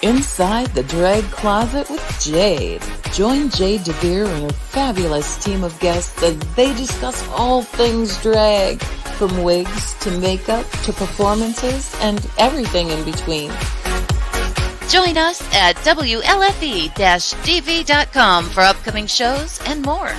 Inside the Drag Closet with Jade. Join Jade DeVere and her fabulous team of guests as they discuss all things drag, from wigs to makeup to performances and everything in between. Join us at WLFEDB.com for upcoming shows and more.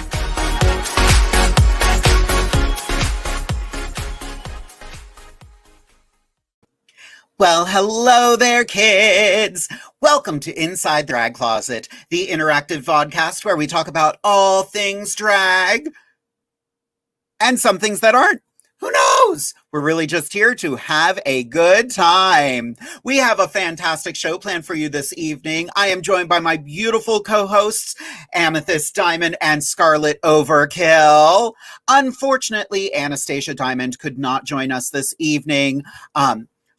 Well, hello there, kids. Welcome to Inside the Drag Closet, the interactive vodcast where we talk about all things drag and some things that aren't. Who knows? We're really just here to have a good time. We have a fantastic show planned for you this evening. I am joined by my beautiful co-hosts, Amethyst Diamond and SKARLET Overkill. Unfortunately, Anastasia Diamond could not join us this evening.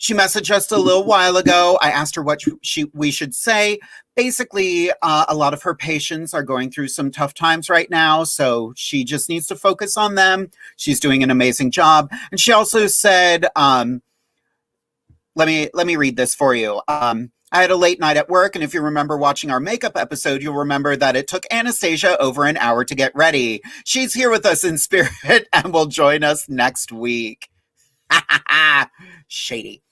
She messaged us a little while ago. I asked her what we should say. Basically, a lot of her patients are going through some tough times right now, so she just needs to focus on them. She's doing an amazing job. And she also said, let me read this for you. I had a late night at work, and if you remember watching our makeup episode, you'll remember that it took Anastasia over an hour to get ready. She's here with us in spirit and will join us next week. Shady.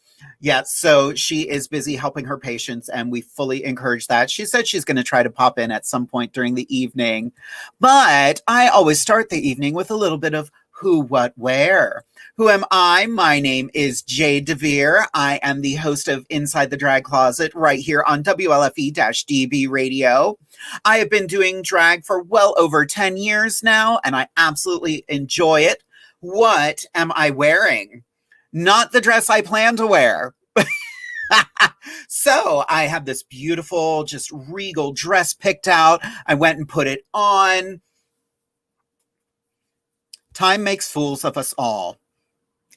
Yeah, so she is busy helping her patients, and we fully encourage that. She said she's going to try to pop in at some point during the evening. But I always start the evening with a little bit of who, what, where. Who am I? My name is Jade DeVere. I am the host of Inside the Drag Closet right here on WLFE-DB radio. I have been doing drag for well over 10 years now, and I absolutely enjoy it. What am I wearing? Not the dress I plan to wear. So I have this beautiful, just regal dress picked out. I went and put it on. Time makes fools of us all.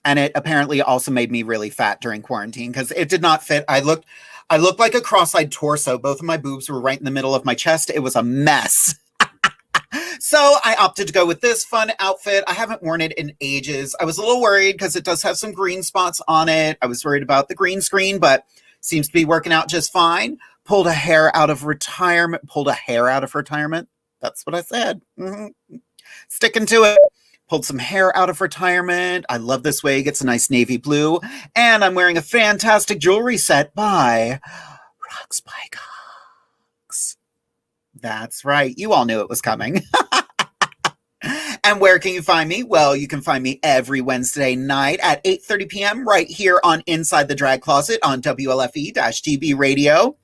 And it apparently also made me really fat during quarantine because it did not fit. I looked like a cross-eyed torso. Both of my boobs were right in the middle of my chest. It was a mess. So I opted to go with this fun outfit. I haven't worn it in ages. I was a little worried because it does have some green spots on it. I was worried about the green screen, but seems to be working out just fine. Pulled a hair out of retirement. That's what I said. Sticking to it. Pulled some hair out of retirement. I love this wig. It's a nice navy blue. And I'm wearing a fantastic jewelry set by Rocks by Cox. That's right. You all knew it was coming. And where can you find me? Well, you can find me every Wednesday night at 8:30 p.m. right here on Inside the Drag Closet on WLFE-DB radio.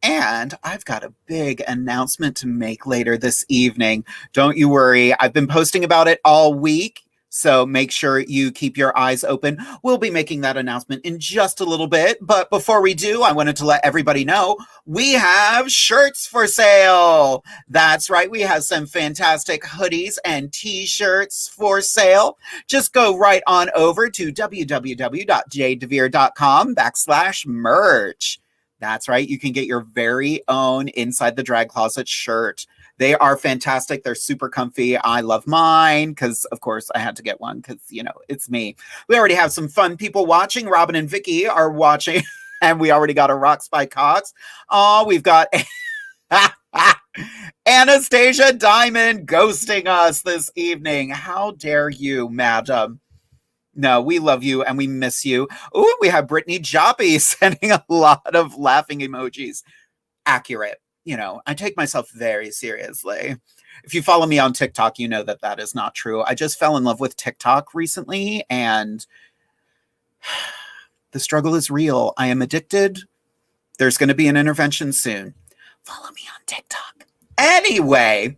And I've got a big announcement to make later this evening. Don't you worry. I've been posting about it all week. So make sure you keep your eyes open. We'll be making that announcement in just a little bit. But before we do, I wanted to let everybody know we have shirts for sale. That's right. We have some fantastic hoodies and t-shirts for sale. Just go right on over to www.jadedevere.com/merch. That's right. You can get your very own Inside the Drag Closet shirt. They are fantastic. They're super comfy. I love mine because, of course, I had to get one because, you know, it's me. We already have some fun people watching. Robin and Vicky are watching, and we already got a Rocks by Cox. Oh, we've got Anastasia Diamond ghosting us this evening. How dare you, madam? No, we love you and we miss you. Oh, we have Brittany Joppy sending a lot of laughing emojis. Accurate. You know, I take myself very seriously. If you follow me on TikTok, you know that that is not true. I just fell in love with TikTok recently, and the struggle is real. I am addicted. There's going to be an intervention soon. Follow me on TikTok. Anyway,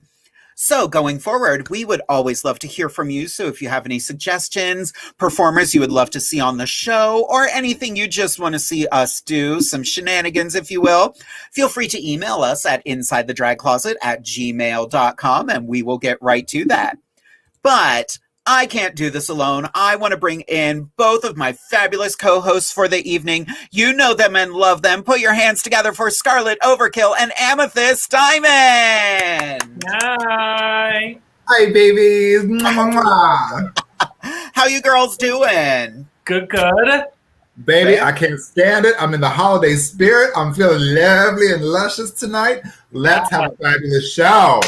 so going forward, we would always love to hear from you. So if you have any suggestions, performers you would love to see on the show, or anything you just want to see us do, some shenanigans, if you will, feel free to email us at InsideTheDragCloset@gmail.com, and we will get right to that. But I can't do this alone. I want to bring in both of my fabulous co-hosts for the evening. You know them and love them. Put your hands together for SKARLET Overkill and Amethyst Diamond. Hi. Hi, babies. Mwah, mwah, mwah. How you girls doing? Good, good. Baby, I can't stand it. I'm in the holiday spirit. I'm feeling lovely and luscious tonight. Let's have a fabulous show.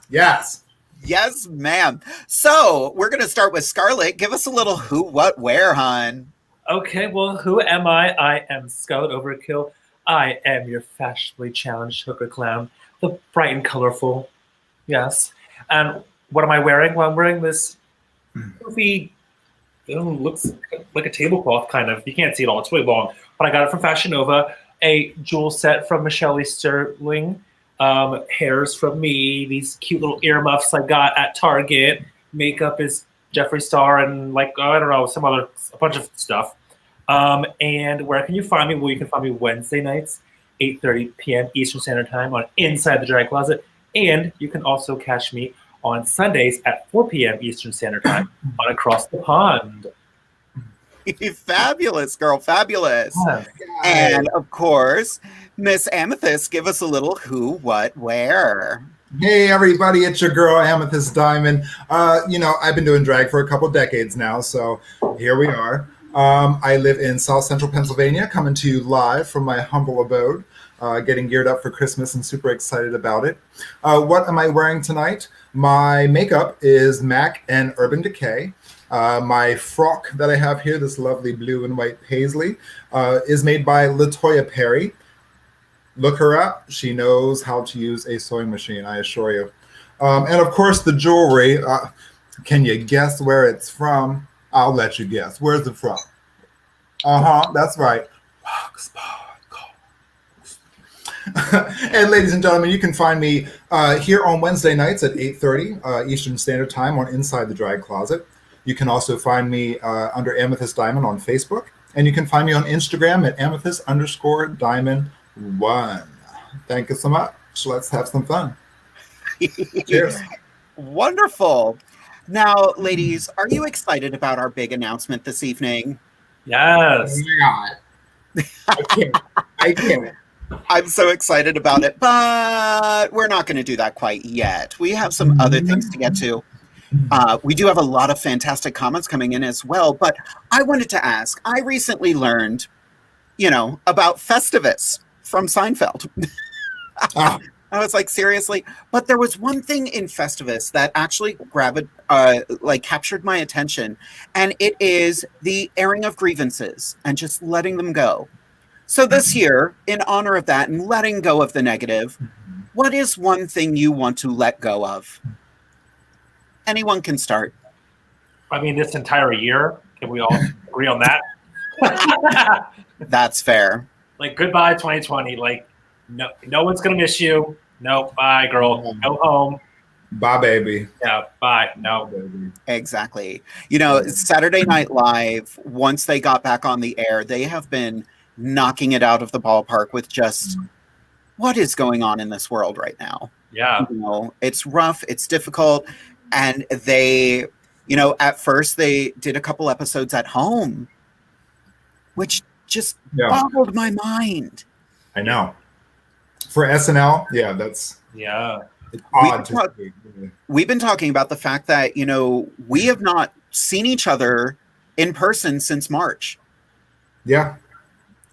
Yes. Yes, ma'am. So we're going to start with Scarlett. Give us a little who, what, where, hon. Okay, well, who am I? I am Scarlet Overkill. I am your fashionably challenged hooker clown, the bright and colorful. Yes. And what am I wearing? Well, I'm wearing this goofy, looks like a tablecloth, kind of. You can't see it all. It's really long. But I got it from Fashion Nova. A jewel set from Michelle Sterling. Hairs from me. These cute little earmuffs I got at Target. Makeup is Jeffree Star and I don't know, a bunch of stuff. And where can you find me? Well, you can find me Wednesday nights, 8:30 p.m. Eastern Standard Time on Inside the Drag Closet. And you can also catch me on Sundays at 4 p.m. Eastern Standard Time on Across the Pond. Fabulous, girl. Fabulous. Yes. And, of course, Miss Amethyst, give us a little who, what, where. Hey, everybody. It's your girl, Amethyst Diamond. I've been doing drag for a couple decades now, so here we are. I live in South Central Pennsylvania, coming to you live from my humble abode, getting geared up for Christmas and super excited about it. What am I wearing tonight? My makeup is MAC and Urban Decay. My frock that I have here, this lovely blue and white paisley, is made by LaToya Perry. Look her up. She knows how to use a sewing machine, I assure you. And of course, the jewelry. Can you guess where it's from? I'll let you guess. Where's it from? That's right. And ladies and gentlemen, you can find me here on Wednesday nights at 8:30 Eastern Standard Time on Inside the Drag Closet. You can also find me under Amethyst Diamond on Facebook. And you can find me on Instagram at Amethyst_Diamond1. Thank you so much. Let's have some fun. Cheers. Wonderful. Now, ladies, are you excited about our big announcement this evening? Yes. Oh my God. I can't. I'm so excited about it, but we're not going to do that quite yet. We have some other things to get to. We do have a lot of fantastic comments coming in as well, but I wanted to ask, I recently learned, about Festivus from Seinfeld. I was like, seriously? But there was one thing in Festivus that actually captured my attention, and it is the airing of grievances and just letting them go. So this year, in honor of that and letting go of the negative, what is one thing you want to let go of? Anyone can start. I mean, this entire year, can we all agree on that? That's fair. Goodbye 2020. No one's going to miss you. No, bye, girl. Go home. Bye, baby. Yeah, bye. No. Baby. Exactly. Saturday Night Live, once they got back on the air, they have been knocking it out of the ballpark with just what is going on in this world right now. Yeah. It's rough. It's difficult. And they, at first they did a couple episodes at home, which just boggled my mind. I know. For SNL, that's it's odd. We've been talking about the fact that, we have not seen each other in person since March. Yeah.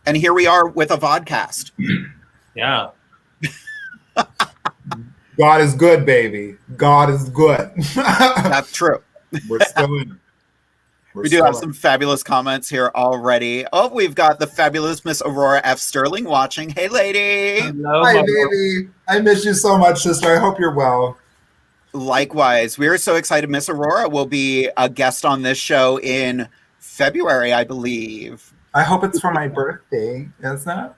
And here we are with a vodcast. Yeah. God is good, baby. God is good. That's true. We're still in it. We do have some fabulous comments here already. Oh, we've got the fabulous Miss Aurora F. Sterling watching. Hey, lady. Hello, hi, baby. I miss you so much, sister. I hope you're well. Likewise. We're so excited. Miss Aurora will be a guest on this show in February, I believe. I hope it's for my birthday. Is that?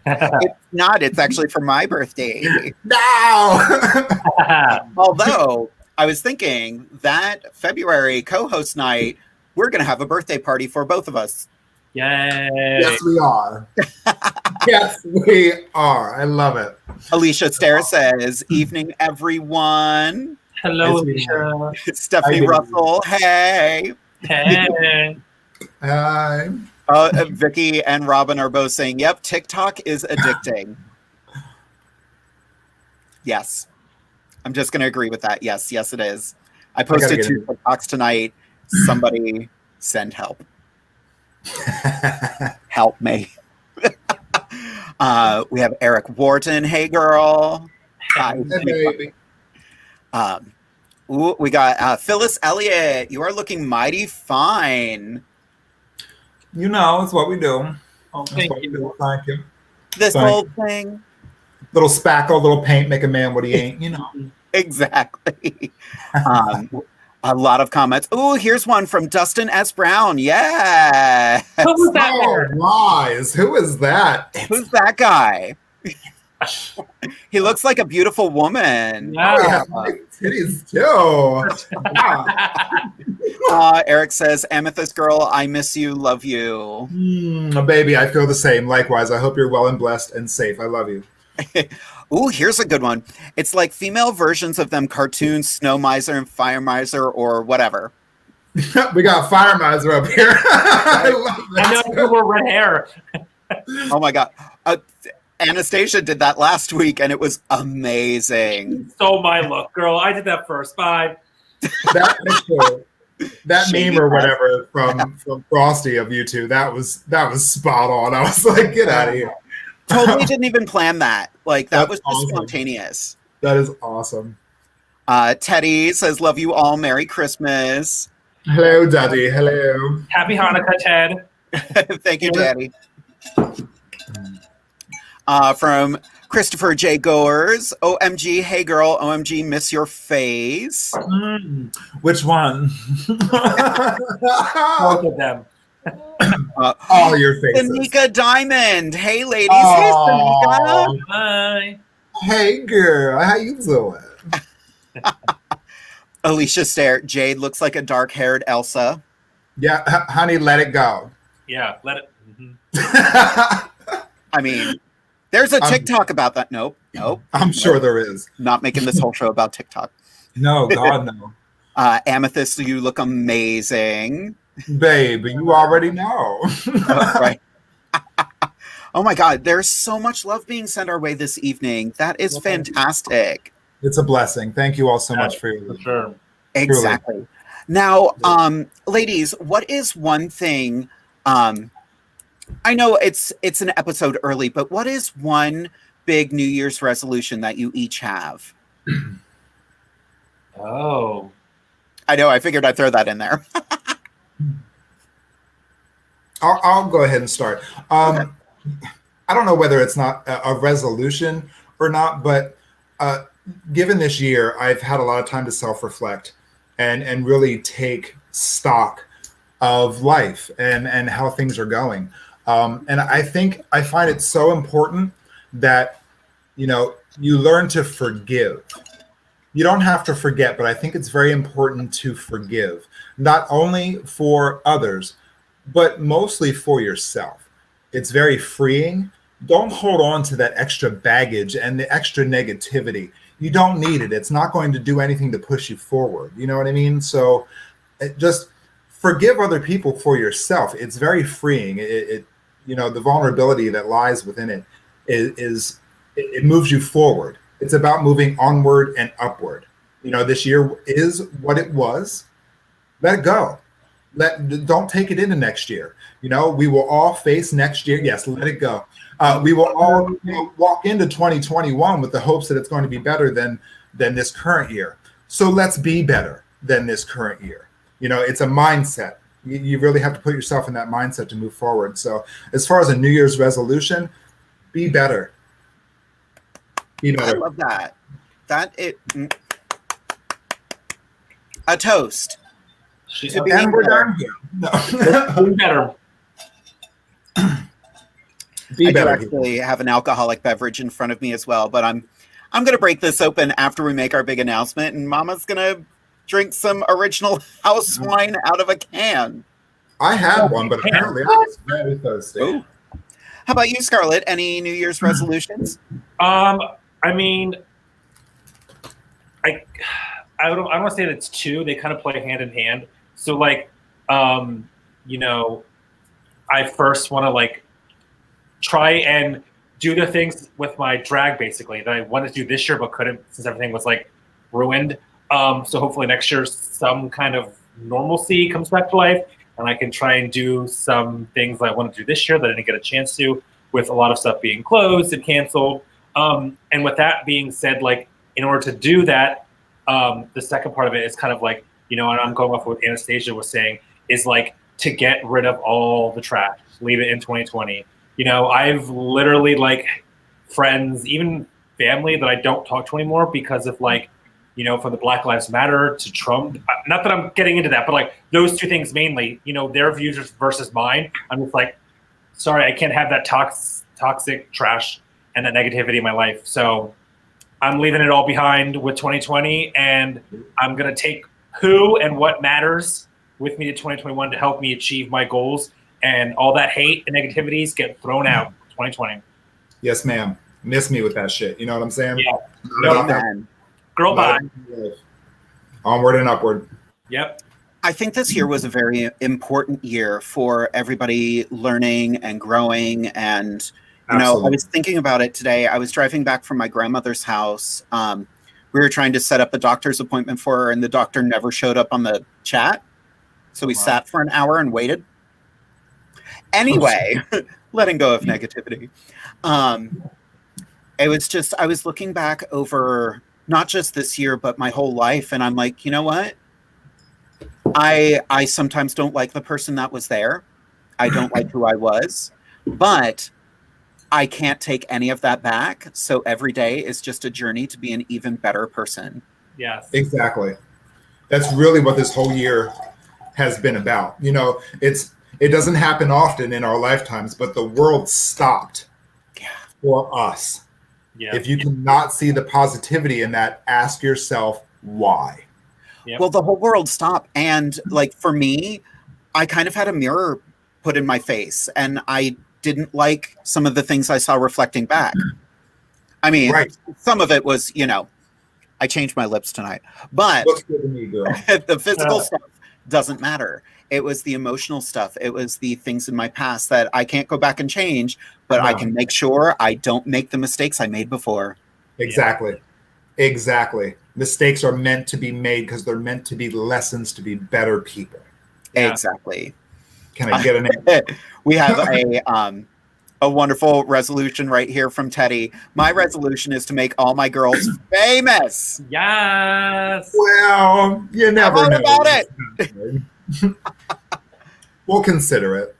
It's not. It's actually for my birthday. No! Although, I was thinking that February co-host night, we're going to have a birthday party for both of us. Yay. Yes, we are. Yes, we are. I love it. Alicia Stair says, evening, everyone. Hello, Alicia. Stephanie Russell, hey. Hey. Hi. Vicky and Robin are both saying, yep, TikTok is addicting. Yes. I'm just going to agree with that. Yes, it is. I posted 2 TikToks tonight. Somebody send help. Help me. We have Eric Wharton. Hey, girl. Hey, baby. We got Phyllis Elliott. You are looking mighty fine. You know, it's what we do. Oh, thank you. Thank you. This whole thing. Little spackle, little paint, make a man what he ain't, you know. Exactly. A lot of comments. Oh, here's one from Dustin S. Brown. Yeah. Who was that? Oh, lies. Who is that? Who's that guy? He looks like a beautiful woman. Yeah. Titties too. Eric says, Amethyst girl, I miss you, love you. Baby, I feel the same. Likewise, I hope you're well and blessed and safe. I love you. Ooh, here's a good one. It's like female versions of them cartoons, Snow Miser and Fire Miser or whatever. We got Fire Miser up here. I love that. I know people with red hair. Oh my God. Anastasia did that last week and it was amazing. Stole my look, girl. I did that first. Bye. That meme or whatever from Frosty of you two, that was spot on. I was like, get out of here. Totally didn't even plan that. Like, that was just awesome. Spontaneous. That is awesome. Teddy says, love you all. Merry Christmas. Hello, Daddy. Hello. Happy Hanukkah, Ted. Thank you, Daddy. From Christopher J. Goers. OMG, hey girl. OMG, miss your face. Which one? Both of them. All your faces. Anika Diamond. Hey, ladies. Hey, Anika. Hi. Hey, girl. How you doing? Alicia Stare. Jade looks like a dark-haired Elsa. Yeah, honey, let it go. Yeah, let it. I mean, there's a TikTok about that. Nope. I'm sure there is. Not making this whole show about TikTok. No, God, no. Amethyst, you look amazing. Babe, you already know. Right. Oh my God, there's so much love being sent our way this evening. That is fantastic. It's a blessing. Thank you all so much for your For sure. Exactly. Truly. Now, ladies, what is one thing? I know it's an episode early, but what is one big New Year's resolution that you each have? Oh. I know. I figured I'd throw that in there. I'll go ahead and start. I don't know whether it's not a resolution or not, but given this year, I've had a lot of time to self-reflect and really take stock of life and how things are going. And I find it so important that, you learn to forgive. You don't have to forget, but I think it's very important to forgive, not only for others, but mostly for yourself. It's very freeing. Don't hold on to that extra baggage and the extra negativity. You don't need it. It's not going to do anything to push you forward. You know what I mean? So just forgive other people for yourself. It's very freeing. The vulnerability that lies within it it moves you forward. It's about moving onward and upward. This year is what it was. Let it go. Don't take it into next year. We will all face next year. Yes, let it go. We will all walk into 2021 with the hopes that it's going to be better than this current year. So let's be better than this current year. It's a mindset. You really have to put yourself in that mindset to move forward. So as far as a New Year's resolution, be better. Be better. I love that. A toast. And we're done here. No. Be better. Be I do better. actually have an alcoholic beverage in front of me as well, but I'm going to break this open after we make our big announcement, and Mama's going to drink some original house wine out of a can. I had one, but apparently I was very thirsty. Ooh. How about you, Scarlett? Any New Year's resolutions? I mean, I don't want to say that it's two. They kind of play hand in hand. So I first want to try and do the things with my drag basically that I wanted to do this year but couldn't since everything was ruined. So hopefully next year some kind of normalcy comes back to life. and I can try and do some things that I want to do this year that I didn't get a chance to, with a lot of stuff being closed and canceled. And with that being said, like, in order to do that, the second part of it is kind of like, you know, and I'm going off what Anastasia was saying, is like to get rid of all the trash, leave it in 2020. You know, I've literally like friends, even family that I don't talk to anymore because of like, you know, from the Black Lives Matter to Trump. Not that I'm getting into that, but like those two things mainly, you know, their views versus mine. I'm just like, sorry, I can't have that toxic trash and that negativity in my life. So I'm leaving it all behind with 2020, and I'm going to take who and what matters with me to 2021 to help me achieve my goals, and all that hate and negativities get thrown out in 2020. Yes, ma'am. Miss me with that shit. You know what I'm saying? Yeah. No, man. Girl, bye. Onward and upward. Yep. I think this year was a very important year for everybody learning and growing. And, you know, I was thinking about it today. I was driving back from my grandmother's house. We were trying to set up a doctor's appointment for her, and the doctor never showed up on the chat. So we sat for an hour and waited. Anyway, letting go of negativity. It was just, I was looking back over not just this year, but my whole life. And I'm like, you know what? I sometimes don't like the person that was there. I don't like who I was, but I can't take any of that back. So every day is just a journey to be an even better person. Yes. Exactly. That's really what this whole year has been about. You know, it doesn't happen often in our lifetimes, but the world stopped for us. Yeah. If you cannot see the positivity in that, ask yourself why. Yep. Well, the whole world stopped. And like for me, I kind of had a mirror put in my face, and I didn't like some of the things I saw reflecting back. I mean, some of it was, you know, I changed my lips tonight, but looks good to me, girl. The physical stuff doesn't matter. It was the emotional stuff. It was the things in my past that I can't go back and change, but I can make sure I don't make the mistakes I made before. Exactly. Yeah. Exactly. Mistakes are meant to be made because they're meant to be lessons to be better people. Yeah. Exactly. Can I get an answer? We have a wonderful resolution right here from Teddy. My resolution is to make all my girls famous. Yes. Well, you never know about it. We'll consider it.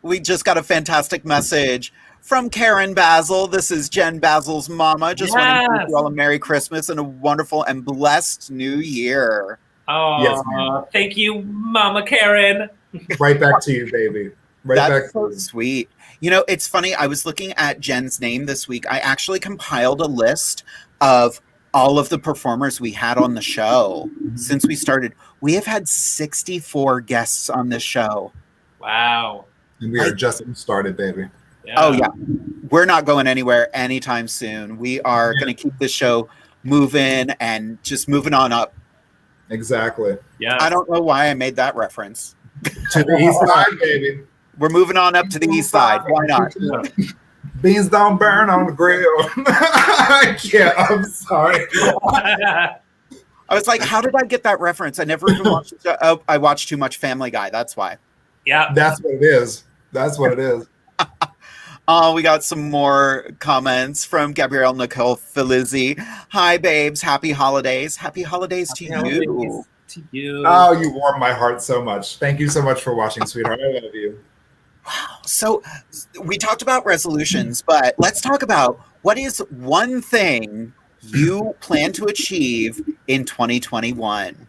We just got a fantastic message from Karen Basil. This is Jen Basil's mama. Just wanting to wish you all a Merry Christmas and a wonderful and blessed New Year. Oh, yes, thank you, Mama Karen. Right back to you, baby. That's so sweet. You know, it's funny. I was looking at Jen's name this week. I actually compiled a list of all of the performers we had on the show since we started. We have had 64 guests on this show. Wow. And we are just started, baby. Yeah. Oh, yeah. We're not going anywhere anytime soon. We are going to keep this show moving and just moving on up. Exactly. Yeah. I don't know why I made that reference. To the east side, baby. We're moving on up to the east side. Why not? Beans don't burn on the grill. I can't. I'm sorry. I was like, how did I get that reference? I never even watched the show. Oh, I watched too much Family Guy. That's why. Yeah. That's what it is. That's what it is. We got some more comments from Gabrielle Nicole Filizzi. Hi, babes. Happy holidays. Happy holidays to you. To you. Oh, you warm my heart so much. Thank you so much for watching, sweetheart. I love you. Wow. So we talked about resolutions, but let's talk about what is one thing you plan to achieve in 2021?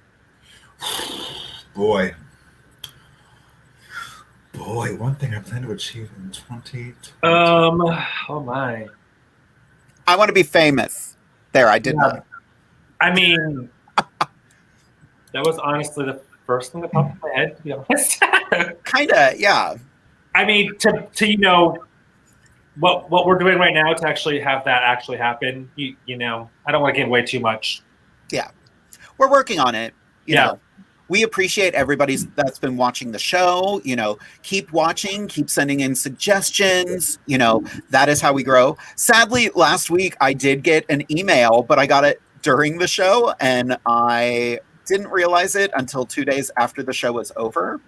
Boy, one thing I plan to achieve in 2020. Oh my. I want to be famous. There, I did not. I mean, that was honestly the first thing that popped in my head, to be honest. Kinda, yeah. I mean, to you know, what we're doing right now to actually have that actually happen, you know, I don't want to give away too much. Yeah. We're working on it. You know. We appreciate everybody that's been watching the show. You know, keep watching, keep sending in suggestions. You know, that is how we grow. Sadly, last week I did get an email, but I got it during the show and I didn't realize it until 2 days after the show was over.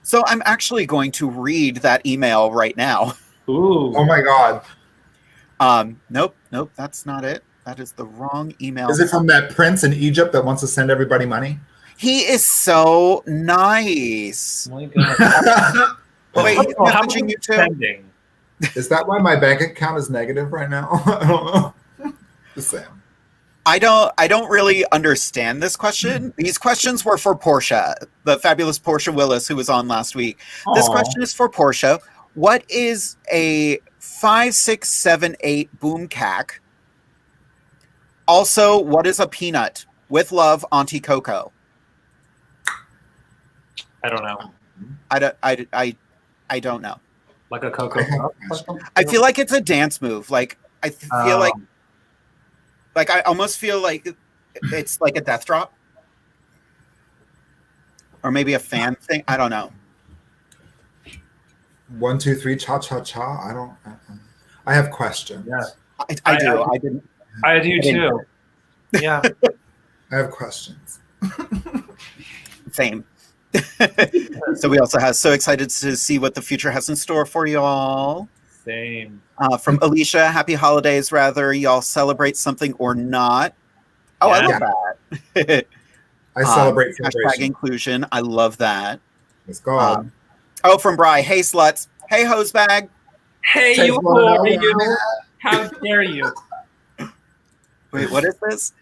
So I'm actually going to read that email right now. Ooh. Oh my God. Nope, that's not it. That is the wrong email. Is it from that prince in Egypt that wants to send everybody money? He is so nice. Oh my God. Wait, he's How much messaging you too? spending? Is that why my bank account is negative right now? I don't know. Just saying. I don't really understand this question. These questions were for Portia, the fabulous Portia Willis, who was on last week. This Aw. question is for Portia. What is a 5678 boom cack? Also, what is a peanut? With love, Auntie Coco. I don't know. I don't know. Like a cocoa. I feel like it's a dance move. Like I feel like I almost feel like it's like a death drop, or maybe a fan thing. I don't know. 1, 2, 3, cha cha cha. I don't. I have questions. Yeah. I do. I didn't. I do too. Yeah. I have questions. Same. So we also have so excited to see what the future has in store for y'all. Same. From Alicia, happy holidays. Rather y'all celebrate something or not. Oh, I Yeah. love that. I celebrate Hashtag celebration. inclusion. I love that. Let's go. Oh, from Bri. Hey, sluts. Hey, hosebag. Hey, Take you one whore, out. you! How dare you? Wait, what is this?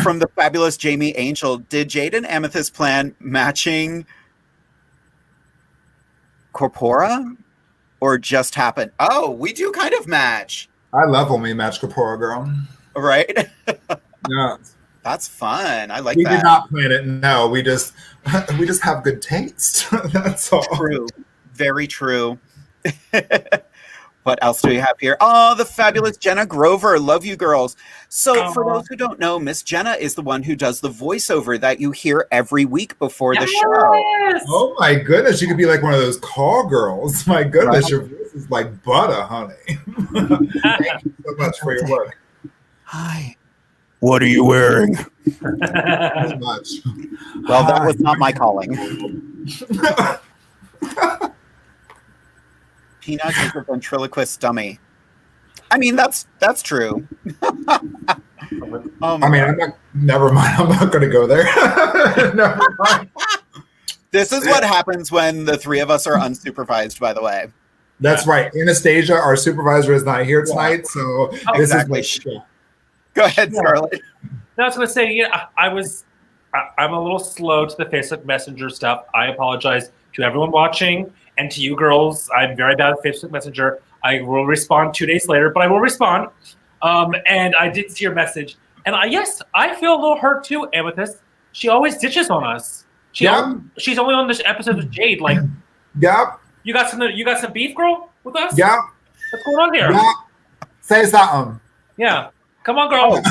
From the fabulous Jamie Angel, did Jade and Amethyst plan matching corpora or just happen? Oh, we do kind of match, I love when we match Kapora, girl. right? Yeah. That's fun. I like We that. did not plan it. No, we just have good taste. That's all. True. Very true. What else do we have here? Oh, the fabulous Jenna Grover. Love you, girls. So for those who don't know, Miss Jenna is the one who does the voiceover that you hear every week before the show. Yes! Oh my goodness, you could be like one of those call girls. My goodness, your voice is like butter, honey. Thank you so much for your work. Hi. What are you wearing? So much. Well, that was not my calling. Peanut is a ventriloquist dummy. I mean, that's true. I mean, never mind. I'm not going to go there. Never mind. This is what happens when the three of us are unsupervised, by the way. That's right. Anastasia, our supervisor, is not here tonight, so this Exactly. is what. Go ahead, Scarlett. No, I was going to say, yeah, I'm a little slow to the Facebook Messenger stuff. I apologize to everyone watching and to you girls. I'm very bad at Facebook Messenger. I will respond 2 days later, but I will respond. And I did see your message. And yes, I feel a little hurt too, Amethyst. She always ditches on us. She's only on this episode with Jade. Like, Yep. you got some beef, girl, with us? Yep. What's going on here? Yep. Say something. Yeah. Come on, girl.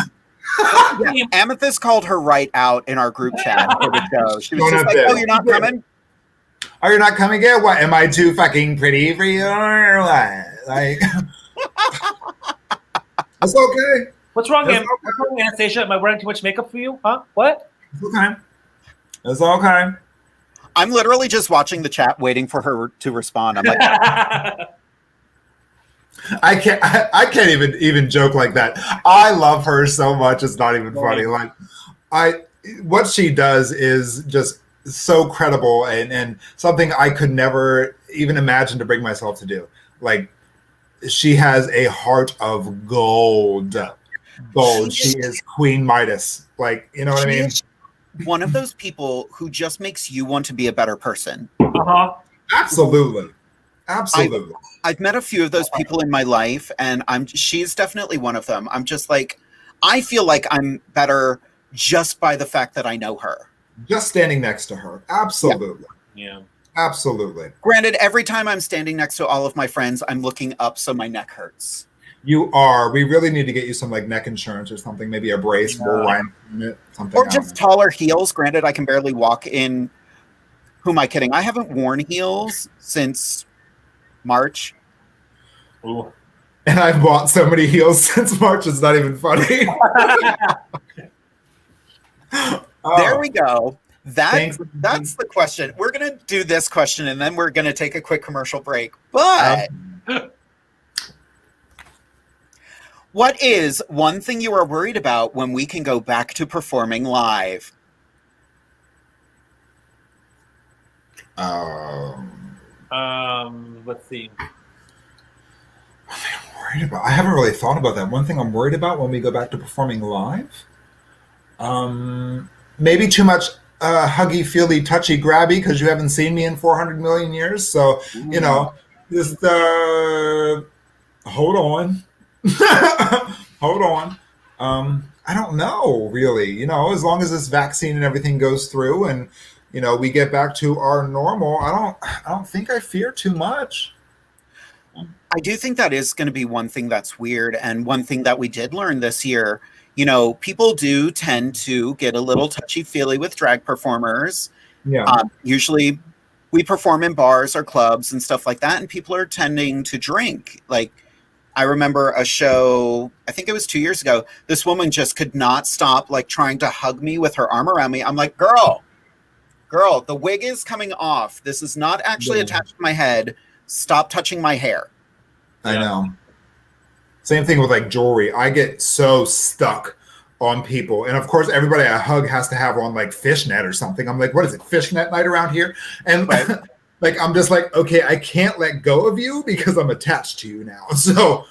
Yeah, Amethyst called her right out in our group chat for the show. She was Don't just like, have "Oh, to. you're not coming." Are you not coming yet? What? Am I too fucking pretty for you or what? Like, it's okay. What's wrong, It's What's wrong, Anastasia? Am I wearing too much makeup for you? Huh? What? It's okay. It's okay. I'm literally just watching the chat, waiting for her to respond. I'm like, I can't even joke like that. I love her so much. It's not even funny. Like, what she does is just so credible and something I could never even imagine to bring myself to do. Like, she has a heart of gold. She is Queen Midas. Like, you know what I mean? one of those people who just makes you want to be a better person. Uh-huh. Absolutely. Absolutely. I've met a few of those people in my life, and she's definitely one of them. I'm just like, I feel like I'm better just by the fact that I know her. Just standing next to her. Absolutely. Yeah. Absolutely. Granted, every time I'm standing next to all of my friends, I'm looking up so my neck hurts. You are. We really need to get you some like neck insurance or something. Maybe a brace, something. Or just taller heels. Granted, I can barely walk in. Who am I kidding? I haven't worn heels since March. Ooh. And I've bought so many heels since March. It's not even funny. There Oh, we go. thanks. That's the question. We're gonna do this question and then we're gonna take a quick commercial break. But what is one thing you are worried about when we can go back to performing live? Let's see. Worried about? I haven't really thought about that. One thing I'm worried about when we go back to performing live, maybe too much huggy, feely, touchy, grabby because you haven't seen me in 400 million years. So you know, just hold on, hold on. I don't know really. You know, as long as this vaccine and everything goes through, and you know, we get back to our normal, I don't think I fear too much. I do think that is going to be one thing that's weird, and one thing that we did learn this year. You know, people do tend to get a little touchy-feely with drag performers. Yeah. Usually we perform in bars or clubs and stuff like that, and people are tending to drink. Like, I remember a show, I think it was 2 years ago, this woman just could not stop, like, trying to hug me with her arm around me. I'm like, girl, the wig is coming off. This is not actually attached to my head. Stop touching my hair. I know. Same thing with like jewelry. I get so stuck on people. And of course, everybody I hug has to have on like fishnet or something. I'm like, what is it, fishnet night around here? And like, I'm just like, okay, I can't let go of you because I'm attached to you now. So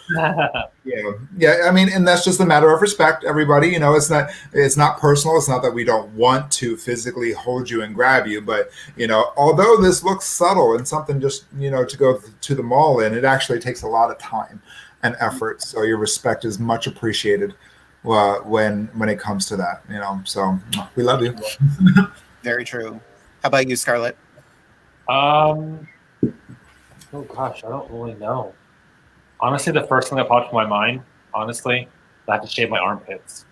yeah. I mean, and that's just a matter of respect, everybody. You know, it's not personal. It's not that we don't want to physically hold you and grab you, but you know, although this looks subtle and something just, you know, to go to the mall in, it actually takes a lot of time and effort. So your respect is much appreciated when it comes to that, you know. So we love you. Very true. How about you, Scarlett? Oh gosh, I don't really know. Honestly, the first thing that popped to my mind, honestly, I have to shave my armpits.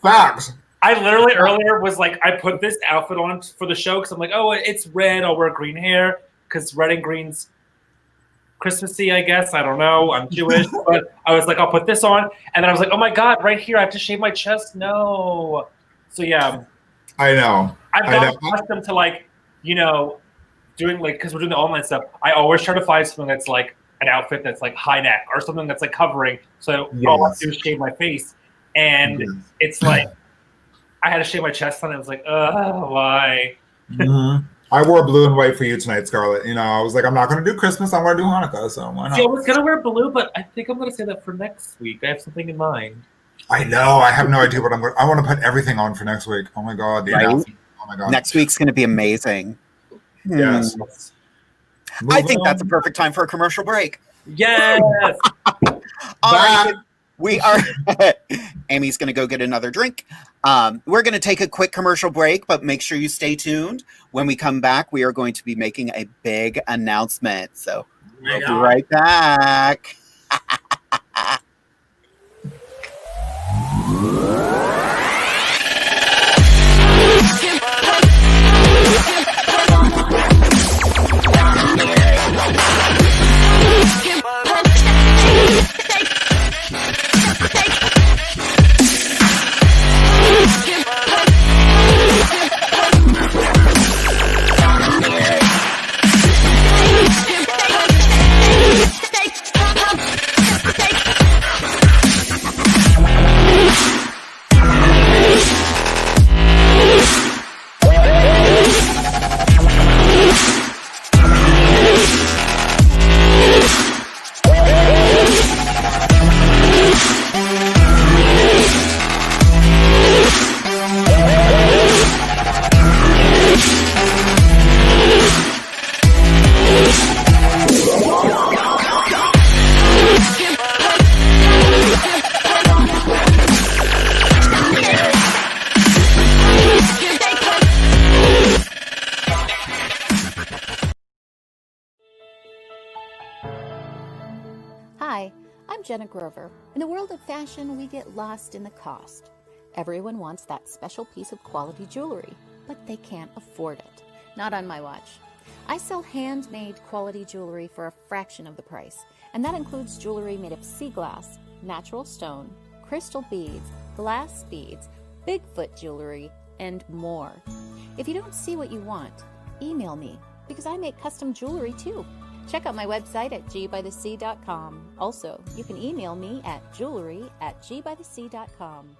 Facts. I literally earlier was like, I put this outfit on for the show because I'm like, oh, it's red. I'll wear green hair because red and green's Christmassy, I guess. I don't know. I'm Jewish. But I was like, I'll put this on. And then I was like, oh my God, right here, I have to shave my chest. No. So yeah. I know. I've gotten accustomed to like, you know, doing like, because we're doing the online stuff, I always try to find something that's like an outfit that's like high neck or something that's like covering. So all I have to do is shave my face. And it's like, I had to shave my chest and I was like, why? Mm-hmm. I wore blue and white for you tonight, Scarlett. You know, I was like, I'm not going to do Christmas. I'm going to do Hanukkah. So why not? See, I was going to wear blue, but I think I'm going to say that for next week. I have something in mind. I know. I have no idea what I'm going to... I want to put everything on for next week. Oh, my God. Right? Oh, my God. Next week's going to be amazing. Yes. I think that's a perfect time for a commercial break. Yes. All right. We are... Amy's going to go get another drink. We're going to take a quick commercial break, but make sure you stay tuned. When we come back, we are going to be making a big announcement. So we'll be right back. Hi, I'm Jenna Grover. In the world of fashion, we get lost in the cost. Everyone wants that special piece of quality jewelry, but they can't afford it. Not on my watch. I sell handmade quality jewelry for a fraction of the price, and that includes jewelry made of sea glass, natural stone, crystal beads, glass beads, Bigfoot jewelry, and more. If you don't see what you want, email me, because I make custom jewelry too. Check out my website at gbythesea.com. Also, you can email me at jewelry@gbythesea.com.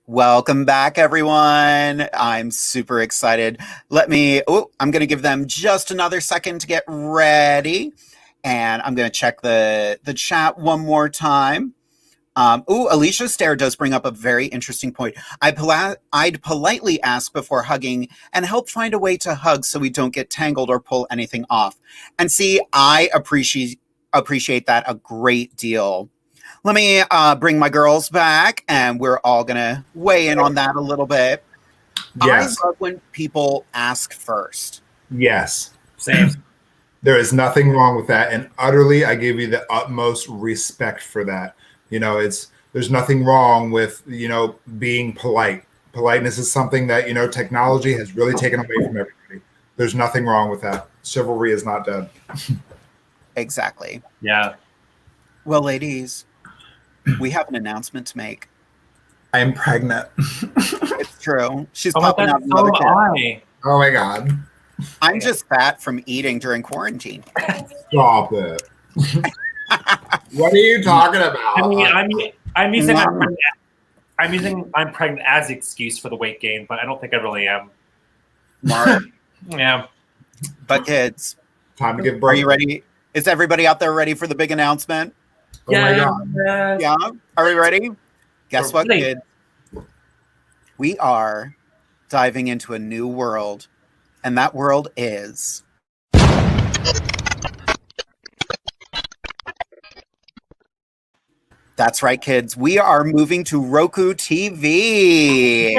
Welcome back, everyone. I'm super excited. I'm going to give them just another second to get ready. And I'm going to check the chat one more time. Alicia's stare does bring up a very interesting point. I'd politely ask before hugging and help find a way to hug so we don't get tangled or pull anything off. And see, I appreciate that a great deal. Let me bring my girls back, and we're all going to weigh in on that a little bit. Yes. I love when people ask first. Yes. Same. There is nothing wrong with that. And utterly, I give you the utmost respect for that. There's nothing wrong with, being polite. Politeness is something that, technology has really taken away from everybody. There's nothing wrong with that. Chivalry is not dead. Exactly. Yeah. Well, ladies, we have an announcement to make. I am pregnant. It's true. She's Oh, popping out so another kid. am I. Oh my God. I'm just fat from eating during quarantine. Stop it. What are you talking about? I'm using I'm pregnant as the excuse for the weight gain, but I don't think I really am. Mark. Yeah. But kids, Time to give birth. are you ready? Is everybody out there ready for the big announcement? Oh my God. Yeah. Are we ready? Guess what, Ready. kids? We are diving into a new world, and that world is... That's right, kids. We are moving to Roku TV.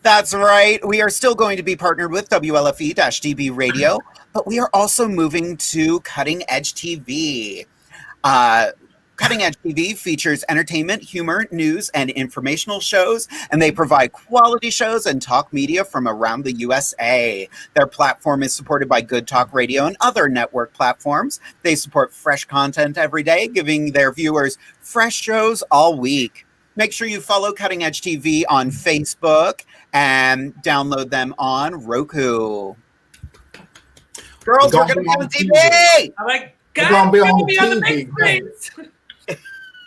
That's right. We are still going to be partnered with WLFE-DB Radio, but we are also moving to Cutting Edge TV. Cutting Edge TV features entertainment, humor, news, and informational shows, and they provide quality shows and talk media from around the USA. Their platform is supported by Good Talk Radio and other network platforms. They support fresh content every day, giving their viewers fresh shows all week. Make sure you follow Cutting Edge TV on Facebook and download them on Roku. Girls, we're going to be on TV! I'm like, We're God, gonna be we're on gonna be on the TV, big screens.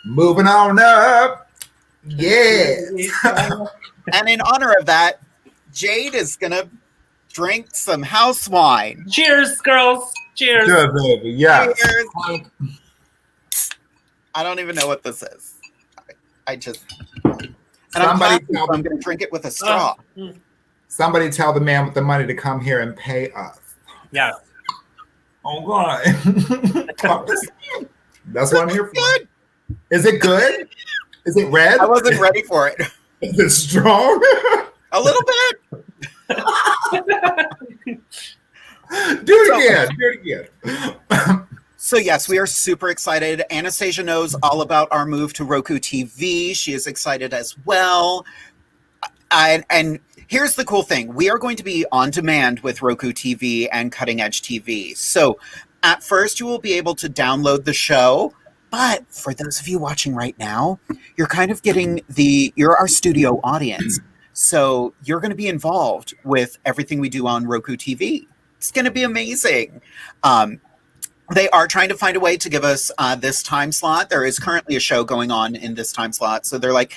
Moving on up. Yes. And in honor of that, Jade is going to drink some house wine. Cheers, girls. Cheers. Good, baby. Yeah. Cheers. I don't even know what this is. I just... And Somebody I'm going to drink it with a straw. Somebody tell the man with the money to come here and pay us. Yeah. Oh, God. That's what I'm here for. Good. Is it good? Is it red? I wasn't ready for it. Is it strong? A little bit. Do it again. So yes, we are super excited. Anastasia knows all about our move to Roku TV. She is excited as well. And here's the cool thing. We are going to be on demand with Roku TV and Cutting Edge TV. So at first you will be able to download the show. But for those of you watching right now, you're kind of getting you're our studio audience. So you're going to be involved with everything we do on Roku TV. It's going to be amazing. They are trying to find a way to give us this time slot. There is currently a show going on in this time slot. So they're like,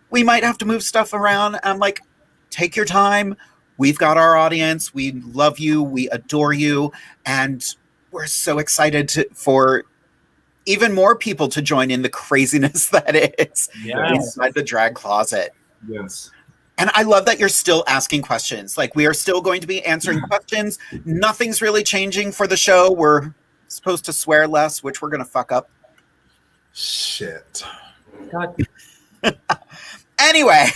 we might have to move stuff around. And I'm like, take your time. We've got our audience. We love you. We adore you. And we're so excited for even more people to join in the craziness that is inside the drag closet. Yes. And I love that you're still asking questions. Like, we are still going to be answering questions. Nothing's really changing for the show. We're supposed to swear less, which we're going to fuck up. Shit. God. Anyway,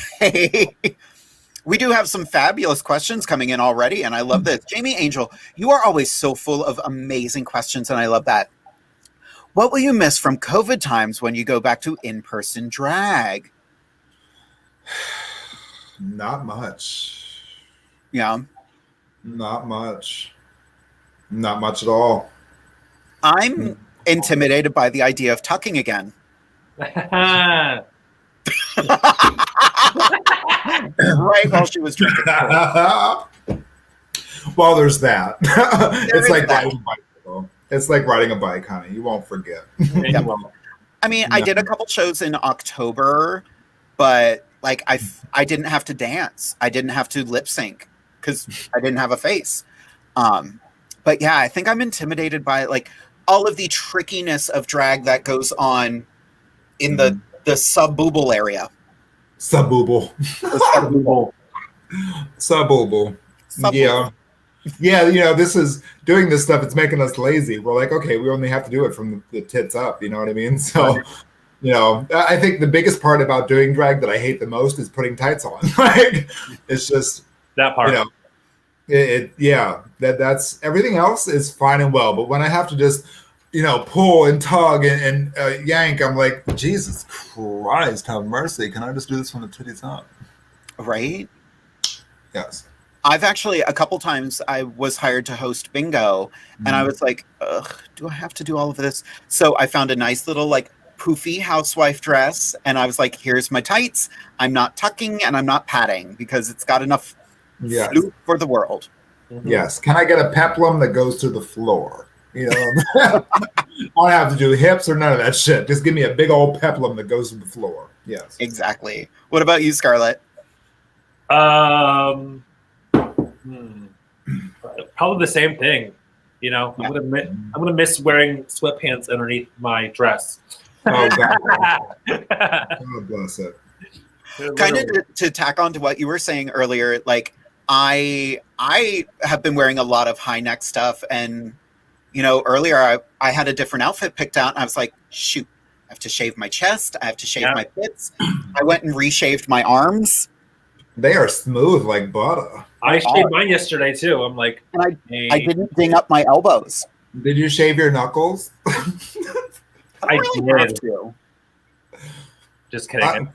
we do have some fabulous questions coming in already, and I love this. Jamie Angel, you are always so full of amazing questions, and I love that. What will you miss from COVID times when you go back to in-person drag? Not much. Yeah. Not much. Not much at all. I'm intimidated by the idea of tucking again. Right while she was drinking. Well, there's that. It's like that. riding a bicycle. It's like riding a bike, honey. You won't forget. Yep. I mean, I did a couple shows in October, but like I didn't have to dance. I didn't have to lip sync because I didn't have a face. But yeah, I think I'm intimidated by like all of the trickiness of drag that goes on in the sub-booble area. Sub-booble. Sub-booble. Yeah. Yeah, you know, this is doing this stuff. It's making us lazy. We're like, okay, we only have to do it from the tits up. You know what I mean? So, you know, I think the biggest part about doing drag that I hate the most is putting tights on. Like, it's just that part. You know, that's everything else is fine and well. But when I have to just, you know, pull and tug and yank, I'm like, Jesus Christ, have mercy. Can I just do this from the titties up? Right? Yes. I've actually, a couple times, I was hired to host bingo, and I was like, ugh, do I have to do all of this? So I found a nice little, like, poofy housewife dress, and I was like, here's my tights. I'm not tucking, and I'm not padding, because it's got enough flute for the world. Yes. Can I get a peplum that goes to the floor? You know, I don't have to do hips or none of that shit. Just give me a big old peplum that goes to the floor. Yes. Exactly. What about you, Scarlett? Probably the same thing. You know, I'm gonna miss wearing sweatpants underneath my dress. Oh God, God bless it. Kind of to tack on to what you were saying earlier, like I have been wearing a lot of high neck stuff, and you know, earlier I had a different outfit picked out, and I was like, shoot, I have to shave my chest, I have to shave my pits. I went and reshaved my arms. They are smooth like butter. I shaved mine yesterday too. I'm like, and I didn't ding up my elbows. Did you shave your knuckles? I did. Just kidding.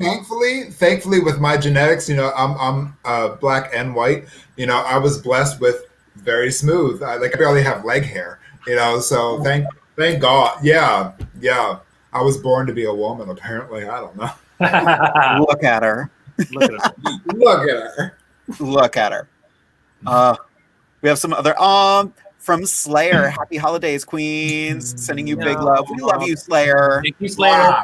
Thankfully, with my genetics, you know, I'm black and white. You know, I was blessed with very smooth. I barely have leg hair. You know, so thank God. Yeah. I was born to be a woman. Apparently, I don't know. Look at her. Look at her. Look at her. We have some other from Slayer. Happy holidays, Queens. Sending you big love. We love you, Slayer. Thank you, Slayer.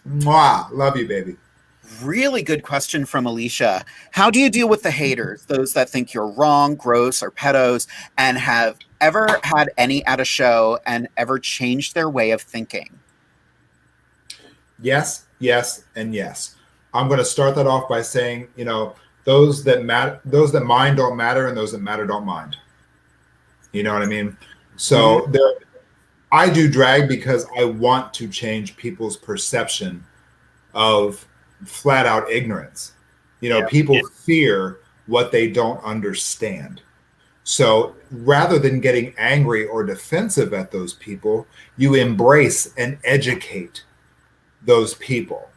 Mwah. Love you, baby. Really good question from Alicia. How do you deal with the haters, those that think you're wrong, gross, or pedos, and have ever had any at a show and ever changed their way of thinking? Yes, and yes. I'm going to start that off by saying, you know, those that mind don't matter, and those that matter don't mind. You know what I mean? So I do drag because I want to change people's perception of flat out ignorance. You know, people fear what they don't understand. So rather than getting angry or defensive at those people, you embrace and educate those people.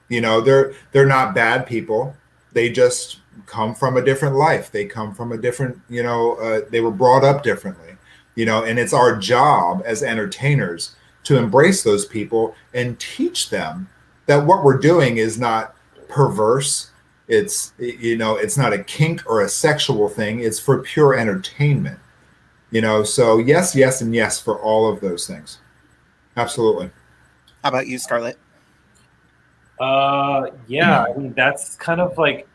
You know, they're not bad people. They just come from a different life. They come from a different, you know, they were brought up differently, you know, and it's our job as entertainers to embrace those people and teach them that what we're doing is not perverse. It's, you know, it's not a kink or a sexual thing. It's for pure entertainment, you know. So yes, and yes for all of those things. Absolutely. How about you, Scarlett? Yeah, I mean, that's kind of like,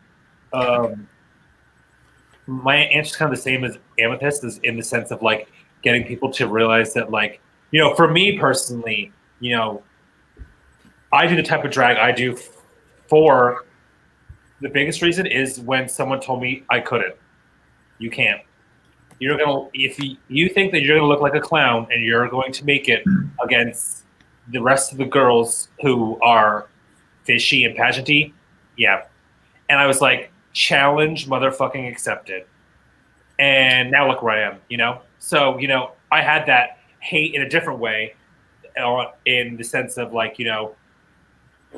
my answer's kind of the same as Amethyst, is in the sense of like getting people to realize that, like, you know, for me personally, you know, I do the type of drag I do for the biggest reason is when someone told me I couldn't. You can't. You're gonna, if you think that you're gonna look like a clown and you're going to make it against the rest of the girls who are fishy and pageanty, yeah. And I was like, challenge motherfucking accepted. And now look where I am, you know? So, you know, I had that hate in a different way, in the sense of like, you know,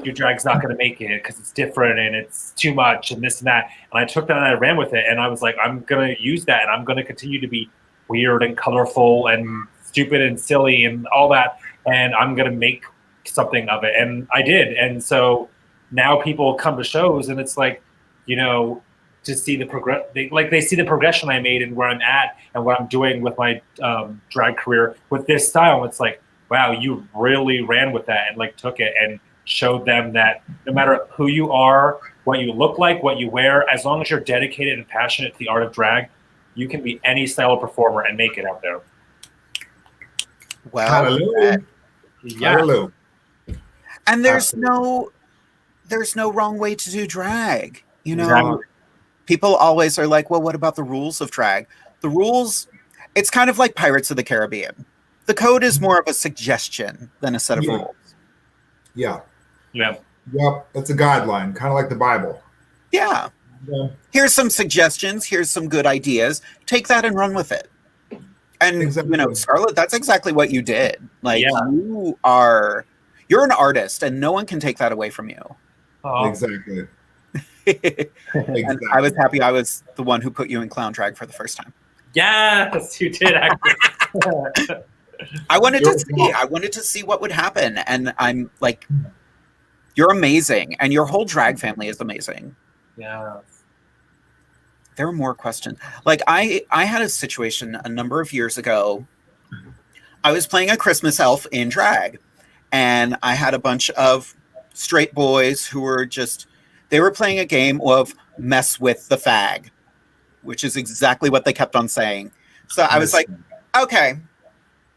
your drag's not going to make it because it's different and it's too much and this and that. And I took that and I ran with it. And I was like, I'm going to use that and I'm going to continue to be weird and colorful and stupid and silly and all that. And I'm going to make something of it. And I did. And so now people come to shows and it's like, you know, to see the they see the progression I made and where I'm at and what I'm doing with my drag career with this style. It's like, wow, you really ran with that and like took it and showed them that no matter who you are, what you look like, what you wear, as long as you're dedicated and passionate to the art of drag, you can be any style of performer and make it out there. Well, Hallelujah. Yeah. Hallelujah. and there's no wrong way to do drag. You know, Exactly. people always are like, well, what about the rules of drag? The rules, it's kind of like Pirates of the Caribbean. The code is more of a suggestion than a set of Yeah. rules. Yeah. Yeah. Yep. It's a guideline, kind of like the Bible. Yeah. Yeah. Here's some suggestions. Here's some good ideas. Take that and run with it. And, Exactly. you know, Scarlett, that's exactly what you did. Like, Yeah. you're an artist and no one can take that away from you. Oh, Exactly. And I was happy I was the one who put you in clown drag for the first time. yes, you did actually. I wanted You're to see. I wanted to see what would happen, and I'm like, you're amazing, and your whole drag family is amazing. Yeah. There are more questions. Like I had a situation a number of years ago. I was playing a Christmas elf in drag, and I had a bunch of straight boys who were they were playing a game of mess with the fag, which is exactly what they kept on saying. So I was like, okay.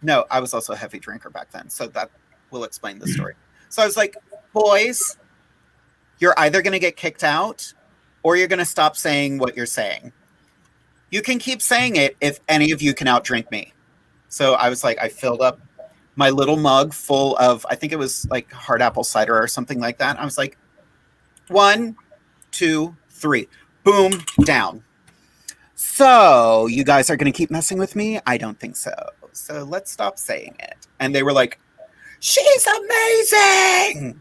No, I was also a heavy drinker back then, so that will explain the story. So I was like, boys, you're either going to get kicked out or you're going to stop saying what you're saying. You can keep saying it if any of you can outdrink me. So I was like, I filled up my little mug full of, I think it was like hard apple cider or something like that. I was like, 1, 2, 3, boom, down. So you guys are going to keep messing with me? I don't think so. So let's stop saying it. And they were like, she's amazing.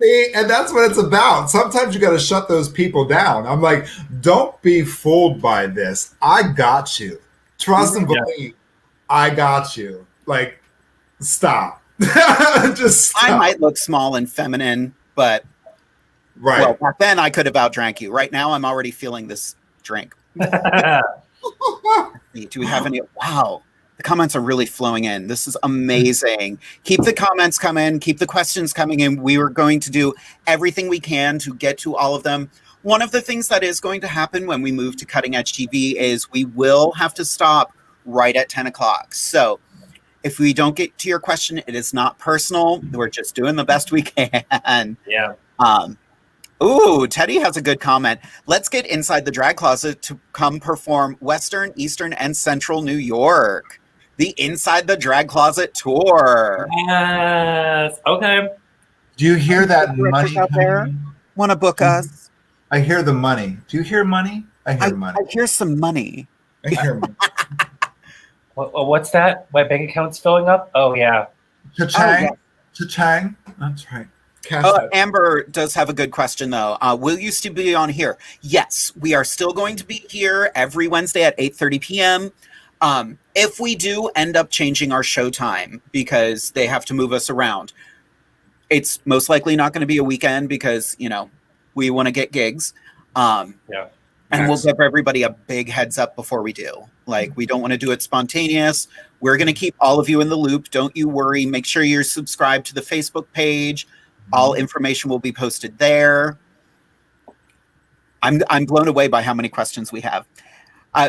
See, and that's what it's about. Sometimes you got to shut those people down. I'm like, don't be fooled by this. I got you. Trust and believe. I got you. Like, stop. Just stop. I might look small and feminine, but Right. well, back then I could have outdrank you. Right now I'm already feeling this drink. Do we have any? Wow. The comments are really flowing in. This is amazing. Keep the comments coming. Keep the questions coming in. We are going to do everything we can to get to all of them. One of the things that is going to happen when we move to Cutting Edge TV is we will have to stop right at 10 o'clock. So if we don't get to your question, it is not personal. We're just doing the best we can. Yeah. Ooh, Teddy has a good comment. Let's get Inside the Drag Closet to come perform Western, Eastern, and Central New York. The Inside the Drag Closet tour. Yes. Okay. Do you hear that money out there? coming? Want to book us? I hear the money. Do you hear money? I hear money. I hear some money. I hear money. What's that? My bank account's filling up? Oh, yeah. Cha-chang. yeah. Cha-chang. That's right. Cash that. Amber does have a good question, though. Will you still be on here? Yes, we are still going to be here every Wednesday at 8:30 p.m. If we do end up changing our show time because they have to move us around, it's most likely not going to be a weekend because, you know, we want to get gigs. Yeah. And we'll give everybody a big heads up before we do. Like, we don't want to do it spontaneous. We're going to keep all of you in the loop. Don't you worry. Make sure you're subscribed to the Facebook page. All information will be posted there. I'm blown away by how many questions we have.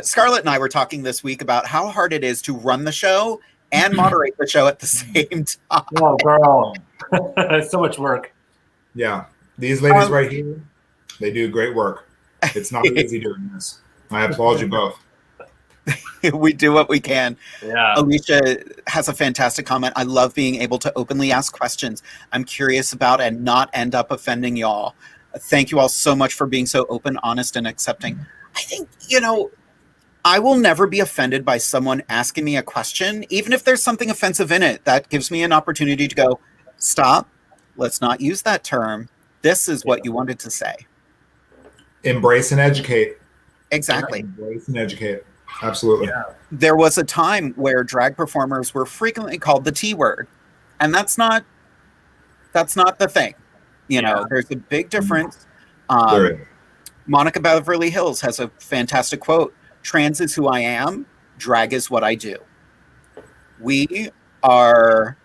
Scarlett and I were talking this week about how hard it is to run the show and moderate the show at the same time. Oh, girl. So much work. Yeah. These ladies right here, they do great work. It's not easy doing this. I applaud you both. We do what we can. Yeah. Alicia has a fantastic comment. I love being able to openly ask questions I'm curious about and not end up offending y'all. Thank you all so much for being so open, honest, and accepting. I think, you know, I will never be offended by someone asking me a question, even if there's something offensive in it. That gives me an opportunity to go, stop, let's not use that term. This is what you wanted to say. Embrace and educate. Exactly. Embrace and educate. Absolutely. Yeah. There was a time where drag performers were frequently called the T word, and that's not the thing. You know, there's a big difference. There is. Monica Beverly Hills has a fantastic quote: "Trans is who I am, drag is what I do." We are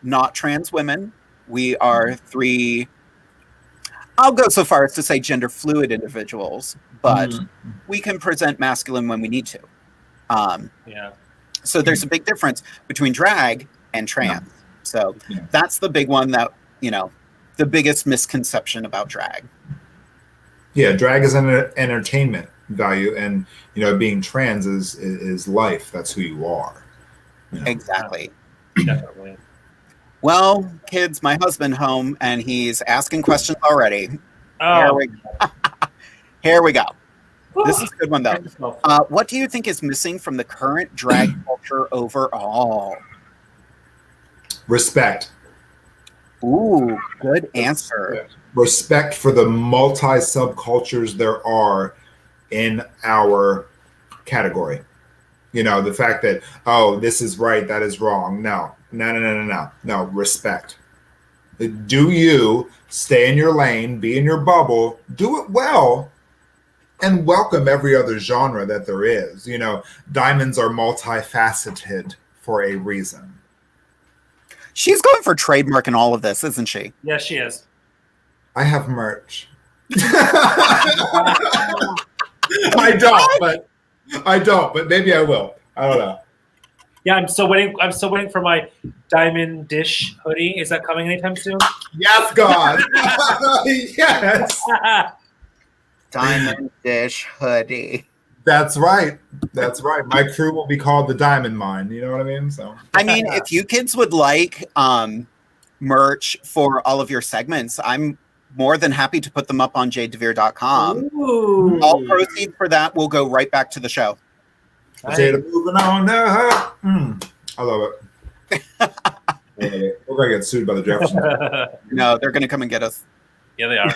not trans women. We are three, I'll go so far as to say gender fluid individuals, but we can present masculine when we need to. So there's a big difference between drag and trans. So that's the big one that, you know, the biggest misconception about drag. Yeah, drag is an entertainment value, and you know, being trans is life. That's who you are. You know? Exactly. Definitely. Well, kids, my husband home, and he's asking questions already. Oh. Here we go. This is a good one, though. What do you think is missing from the current drag culture overall? Respect. Ooh, good answer. Respect for the multi-subcultures there are in our category. You know, the fact that, oh, this is right, that is wrong. No. Respect. Do you stay in your lane, be in your bubble, do it well, and welcome every other genre that there is. You know, diamonds are multifaceted for a reason. She's going for trademark in all of this, isn't she? Yeah, she is. I have merch. I don't, but maybe I will. I don't know. Yeah, I'm still waiting for my diamond dish hoodie. Is that coming anytime soon? Yes, God. Yes. Diamond dish hoodie. That's right. My crew will be called the Diamond Mine. You know what I mean? So I mean, if you kids would like merch for all of your segments, I'm more than happy to put them up on JadeDeVere.com. Ooh. All proceeds for that will go right back to the show. Jada moving on now. I love it. We're gonna get sued by the Jeffersons. No, they're gonna come and get us. Yeah, they are.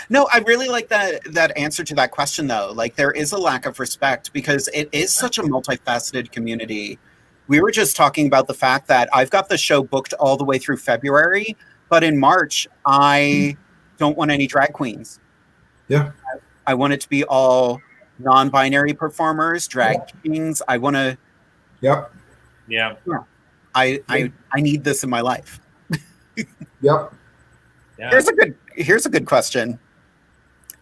No, I really like that answer to that question, though. Like, there is a lack of respect because it is such a multifaceted community. We were just talking about the fact that I've got the show booked all the way through February, but in March, I don't want any drag queens. Yeah. I want it to be all non-binary performers, drag kings. I want to. Yep. Yeah. I need this in my life. Yep. Yeah. Here's a good question.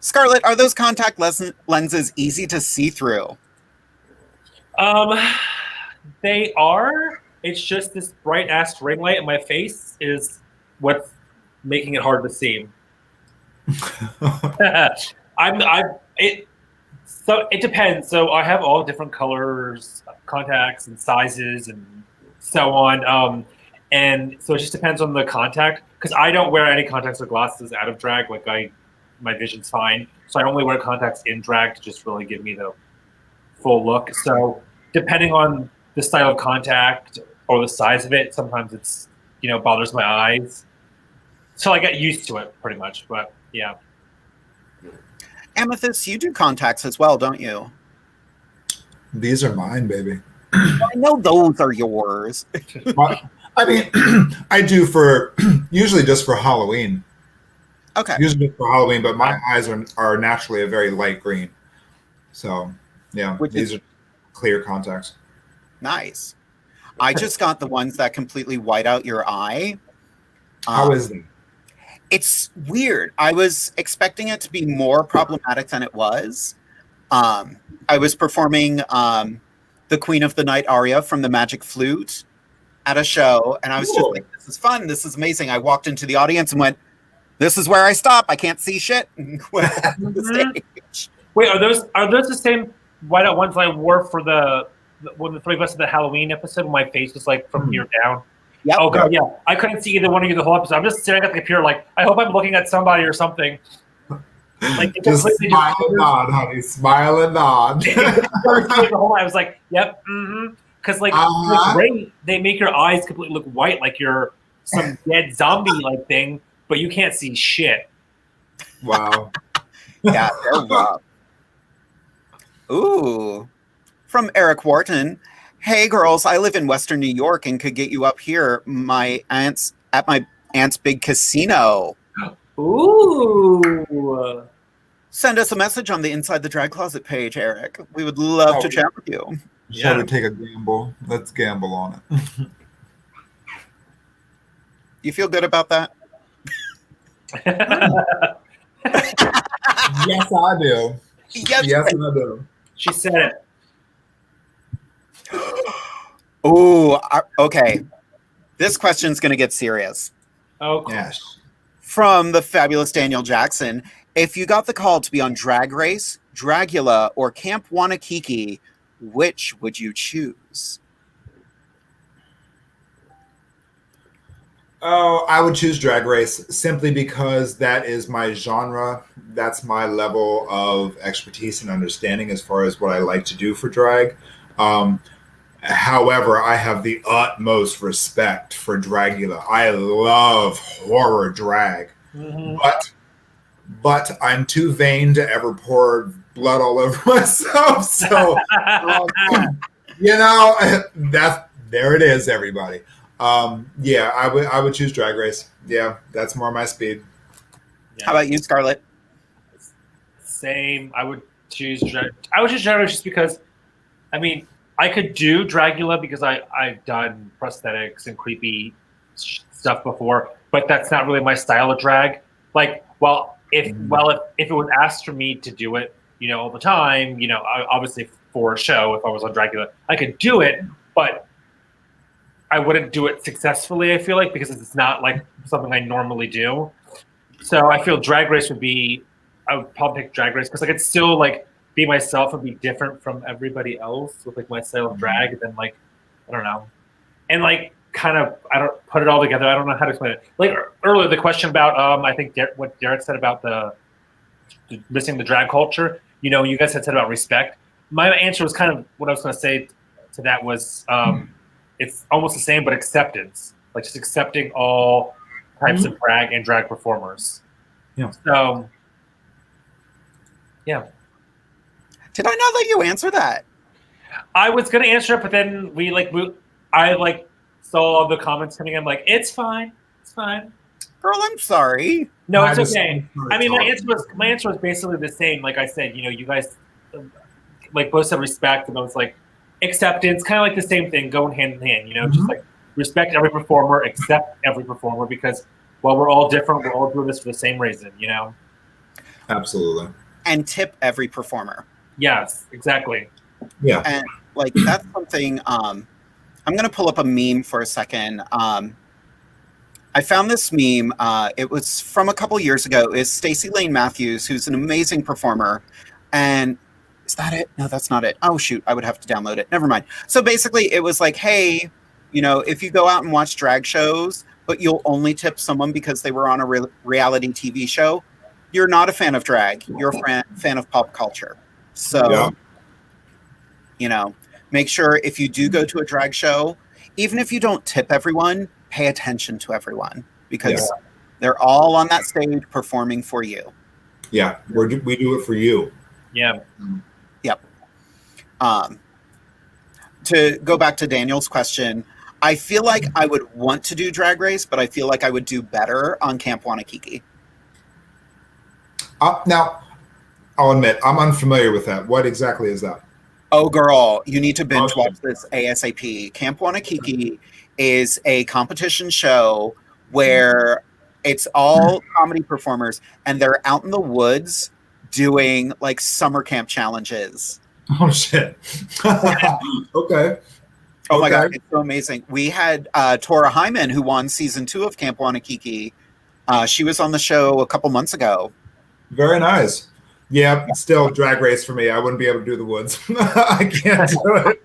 Scarlett, are those contact lenses easy to see through? They are. It's just this bright ass ring light in my face is what's making it hard to see. So it depends. So I have all different colors, contacts, and sizes, and so on. And so it just depends on the contact, because I don't wear any contacts or glasses out of drag. Like my vision's fine, so I only wear contacts in drag to just really give me the full look. So depending on the style of contact or the size of it, sometimes it's, you know, bothers my eyes. So I get used to it pretty much. But yeah. Amethyst, you do contacts as well, don't you? These are mine, baby. I know those are yours. I mean, I do for usually just for Halloween. Okay. Usually for Halloween, but my eyes are naturally a very light green. So yeah, these are clear contacts. Nice. I just got the ones that completely white out your eye. How is that? It's weird. I was expecting it to be more problematic than it was. I was performing the Queen of the Night aria from the Magic Flute at a show, and I was just like, this is fun. This is amazing. I walked into the audience and went, this is where I stop. I can't see shit. And went off the stage. Wait, are those the same white out ones I wore for when the three of us did the Halloween episode when my face was like from here down? Yep. Oh god, yeah. I couldn't see either one of you the whole episode. I'm just staring at the computer like, I hope I'm looking at somebody or something. Like, just smile and nod, honey. Smile and nod. The whole I was like, yep, because like great, they make your eyes completely look white, like you're some dead zombie-like thing, but you can't see shit. Wow. Yeah, they're rough. Ooh. From Eric Wharton. Hey girls, I live in Western New York and could get you up here. At my aunt's big casino. Ooh. Send us a message on the Inside the Drag Closet page, Eric. We would love to chat with you. Shall we take a gamble? Let's gamble on it. You feel good about that? Yes, I do. Yes, I do. She said it. Oh, okay. This question's going to get serious. Oh, cool. Yes. From the fabulous Daniel Jackson. If you got the call to be on Drag Race, Dragula, or Camp Wanakiki, which would you choose? Oh, I would choose Drag Race simply because that is my genre. That's my level of expertise and understanding as far as what I like to do for drag. However, I have the utmost respect for Dragula. I love horror drag, but I'm too vain to ever pour blood all over myself. So, there it is, everybody. Yeah, I would choose Drag Race. Yeah, that's more my speed. How about you, Scarlett? Same. I would choose Drag Race just because, I mean, I could do Dragula because I've done prosthetics and creepy stuff before, but that's not really my style of drag. Like, if it was asked for me to do it, all the time, obviously for a show, if I was on Dragula, I could do it, but I wouldn't do it successfully, I feel like, because it's not like something I normally do. So I feel Drag Race I would probably pick Drag Race because I could still like be myself and be different from everybody else with like my style of drag. And then like, I don't know. And like kind of, I don't put it all together. I don't know how to explain it. Like earlier, the question about, I think what Derek said about the missing the drag culture, you guys had said about respect. My answer was kind of what I was going to say to that was, it's almost the same, but acceptance, like just accepting all types of drag and drag performers. Yeah. So, yeah. Did I not let you answer that? I was going to answer it, but then I saw all the comments coming in, like, it's fine. It's fine. Girl, I'm sorry. No, it's okay. I mean, my answer was basically the same. Like I said, you guys like both said respect, and I was like, acceptance, kind of like the same thing, going hand in hand, just like respect every performer, accept every performer, because while we're all different, we're all doing this for the same reason, Absolutely. And tip every performer. Yes, exactly. Yeah. And like that's something I'm gonna pull up a meme for a second. I found this meme, it was from a couple years ago. It's Stacey Lane Matthews, who's an amazing performer, and is that it? No, that's not it. Oh, shoot. I would have to download it. Never mind. So basically, it was like, hey, if you go out and watch drag shows, but you'll only tip someone because they were on a reality TV show, you're not a fan of drag. You're a fan of pop culture. So, make sure if you do go to a drag show, even if you don't tip everyone, pay attention to everyone because they're all on that stage performing for you. Yeah, we do it for you. Yeah. Yep. To go back to Daniel's question, I feel like I would want to do Drag Race, but I feel like I would do better on Camp Wanakiki. Now, I'll admit, I'm unfamiliar with that. What exactly is that? Oh, girl, you need to binge watch this ASAP. Camp Wanakiki is a competition show where it's all comedy performers, and they're out in the woods doing like summer camp challenges. Oh shit. Okay. Oh my God, it's so amazing. We had Tora Hyman, who won season 2 of Camp Wanakiki. She was on the show a couple months ago. Very nice. Yeah, still Drag Race for me. I wouldn't be able to do the woods. I can't do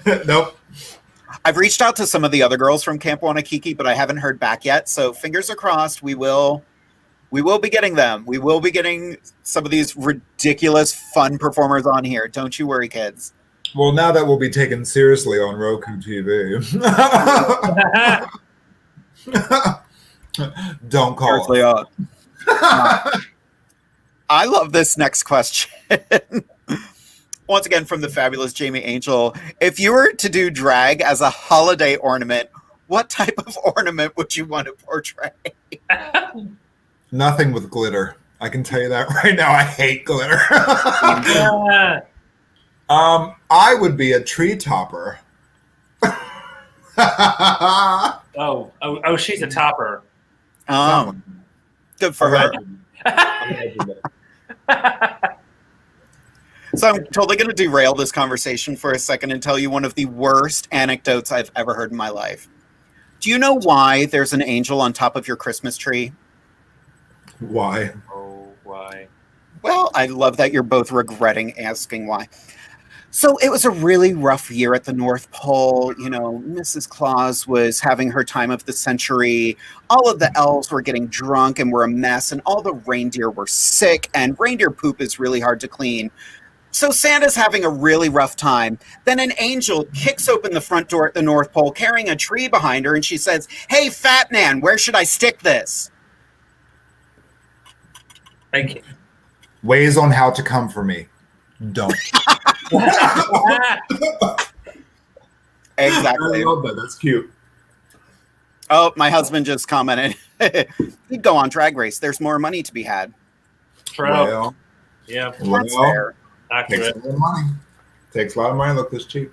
it. Nope. I've reached out to some of the other girls from Camp Wanakiki, but I haven't heard back yet. So fingers are crossed. We will be getting them. We will be getting some of these ridiculous, fun performers on here. Don't you worry, kids. Well, now that we'll be taken seriously on Roku TV. Don't call Seriously, us. I love this next question. Once again, from the fabulous Jamie Angel. If you were to do drag as a holiday ornament, what type of ornament would you want to portray? Nothing with glitter. I can tell you that right now. I hate glitter. I would be a tree topper. Oh, she's a topper. Good for her. So I'm totally going to derail this conversation for a second and tell you one of the worst anecdotes I've ever heard in my life. Do you know why there's an angel on top of your Christmas tree? Why? Oh, why? Well, I love that you're both regretting asking why. So it was a really rough year at the North Pole. You know, Mrs. Claus was having her time of the century. All of the elves were getting drunk and were a mess, and all the reindeer were sick, and reindeer poop is really hard to clean. So Santa's having a really rough time. Then an angel kicks open the front door at the North Pole carrying a tree behind her, and she says, "Hey, fat man, where should I stick this?" Thank you. Ways on how to come for me. Don't. Exactly. I love that. That's cute. Oh, my husband just commented, "You'd go on Drag Race. There's more money to be had." True. Well, Yeah. That's fair. takes a Accurate. lot of money. Takes a lot of money. Look this cheap.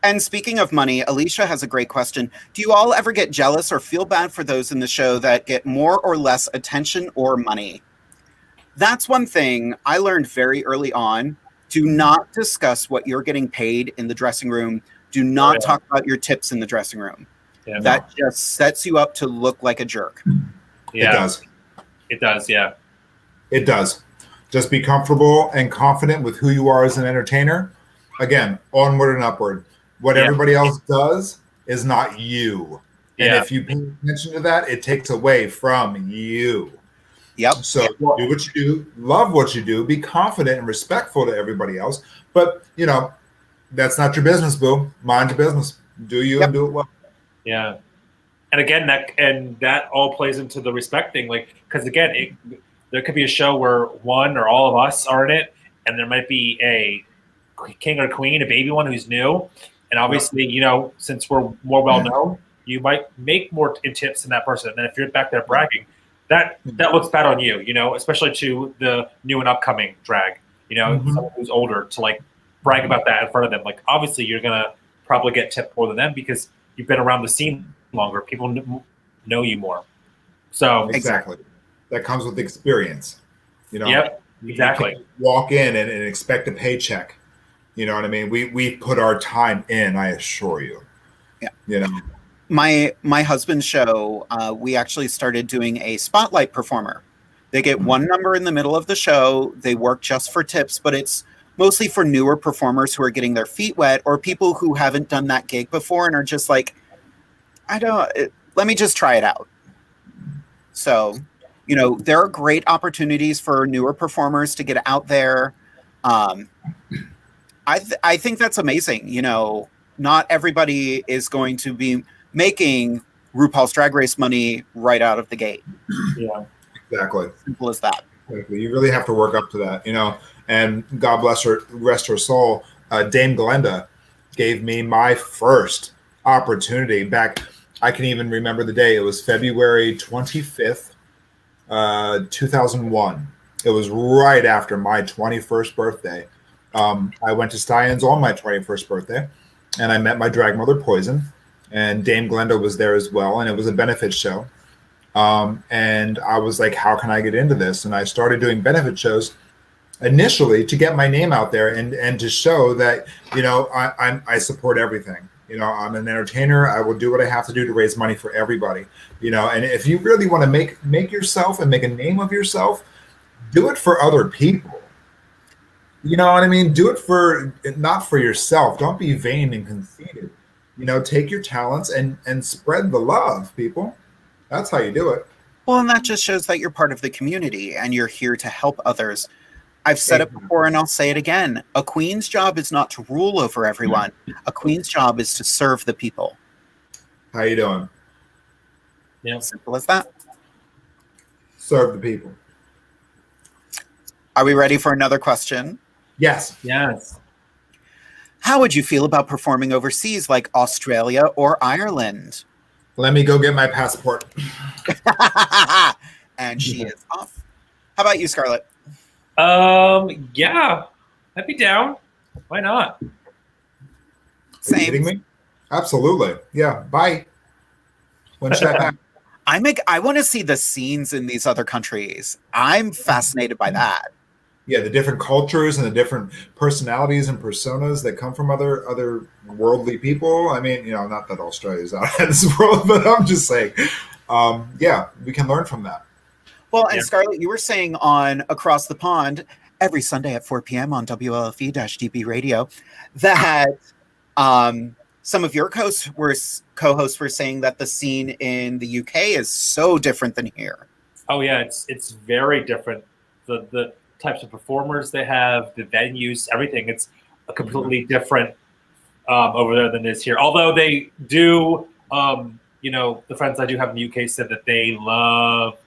And speaking of money, Alicia has a great question. Do you all ever get jealous or feel bad for those in the show that get more or less attention or money? That's one thing I learned very early on. Do not discuss what you're getting paid in the dressing room. Do not talk about your tips in the dressing room. Yeah. That just sets you up to look like a jerk. Yeah. It does. It does, yeah. It does. Just be comfortable and confident with who you are as an entertainer. Again, onward and upward. What everybody else does is not you. And if you pay attention to that, it takes away from you. Yep. So do what you do, love what you do, be confident and respectful to everybody else. But, you know, that's not your business, boo. Mind your business. Do you and do it well. Yeah. And again, that all plays into the respect thing. Like, because again, there could be a show where one or all of us are in it, and there might be a king or queen, a baby one who's new. And obviously, you know, since we're more well known, you might make more in tips than that person. And then if you're back there bragging, that looks bad on you, you know, especially to the new and upcoming drag, you know, someone who's older, to like brag about that in front of them. Like, obviously, you're going to probably get tipped more than them because you've been around the scene longer. People know you more. So Exactly. That comes with experience. You know, Yep, exactly. You can't walk in and expect a paycheck. You know what I mean? We put our time in, I assure you. Yeah. You know. My husband's show, we actually started doing a spotlight performer. They get one number in the middle of the show. They work just for tips, but it's mostly for newer performers who are getting their feet wet, or people who haven't done that gig before and are just like, let me just try it out. So, you know, there are great opportunities for newer performers to get out there. I think that's amazing. You know, not everybody is going to be making RuPaul's Drag Race money right out of the gate. Yeah. Exactly. Simple as that. Exactly. You really have to work up to that, you know. And God bless her, rest her soul. Dame Glenda gave me my first opportunity back. I can even remember the day. It was February 25th, 2001. It was right after my 21st birthday. I went to Stein's on my 21st birthday, and I met my drag mother, Poison, and Dame Glenda was there as well, and it was a benefit show. And I was like, how can I get into this? And I started doing benefit shows initially to get my name out there and to show that, you know, I support everything. You know, I'm an entertainer. I will do what I have to do to raise money for everybody. You know, and if you really want to make yourself and make a name of yourself, do it for other people. You know what I mean? Do it not for yourself. Don't be vain and conceited. You know, take your talents and spread the love, people. That's how you do it. Well, and that just shows that you're part of the community and you're here to help others. I've said it before and I'll say it again. A queen's job is not to rule over everyone. A queen's job is to serve the people. How you doing? Yeah. Simple as that. Serve the people. Are we ready for another question? Yes. Yes. How would you feel about performing overseas like Australia or Ireland? Let me go get my passport. And she is off. How about you, Scarlett? Yeah, I'd be down. Why not? Are you Same. kidding me? Absolutely. Yeah. Bye. When should I pack? I want to see the scenes in these other countries. I'm fascinated by that. Yeah, the different cultures and the different personalities and personas that come from other worldly people. I mean, not that Australia's out of this world, but I'm just saying, yeah, we can learn from that. Well, and Scarlett, you were saying on Across the Pond every Sunday at 4 p.m. on WLFE-DB radio that some of your co-hosts were saying that the scene in the UK is so different than here. Oh yeah, it's very different. The types of performers they have, the venues, everything. It's a completely different over there than it is here. Although they do, the friends I do have in the UK said that they love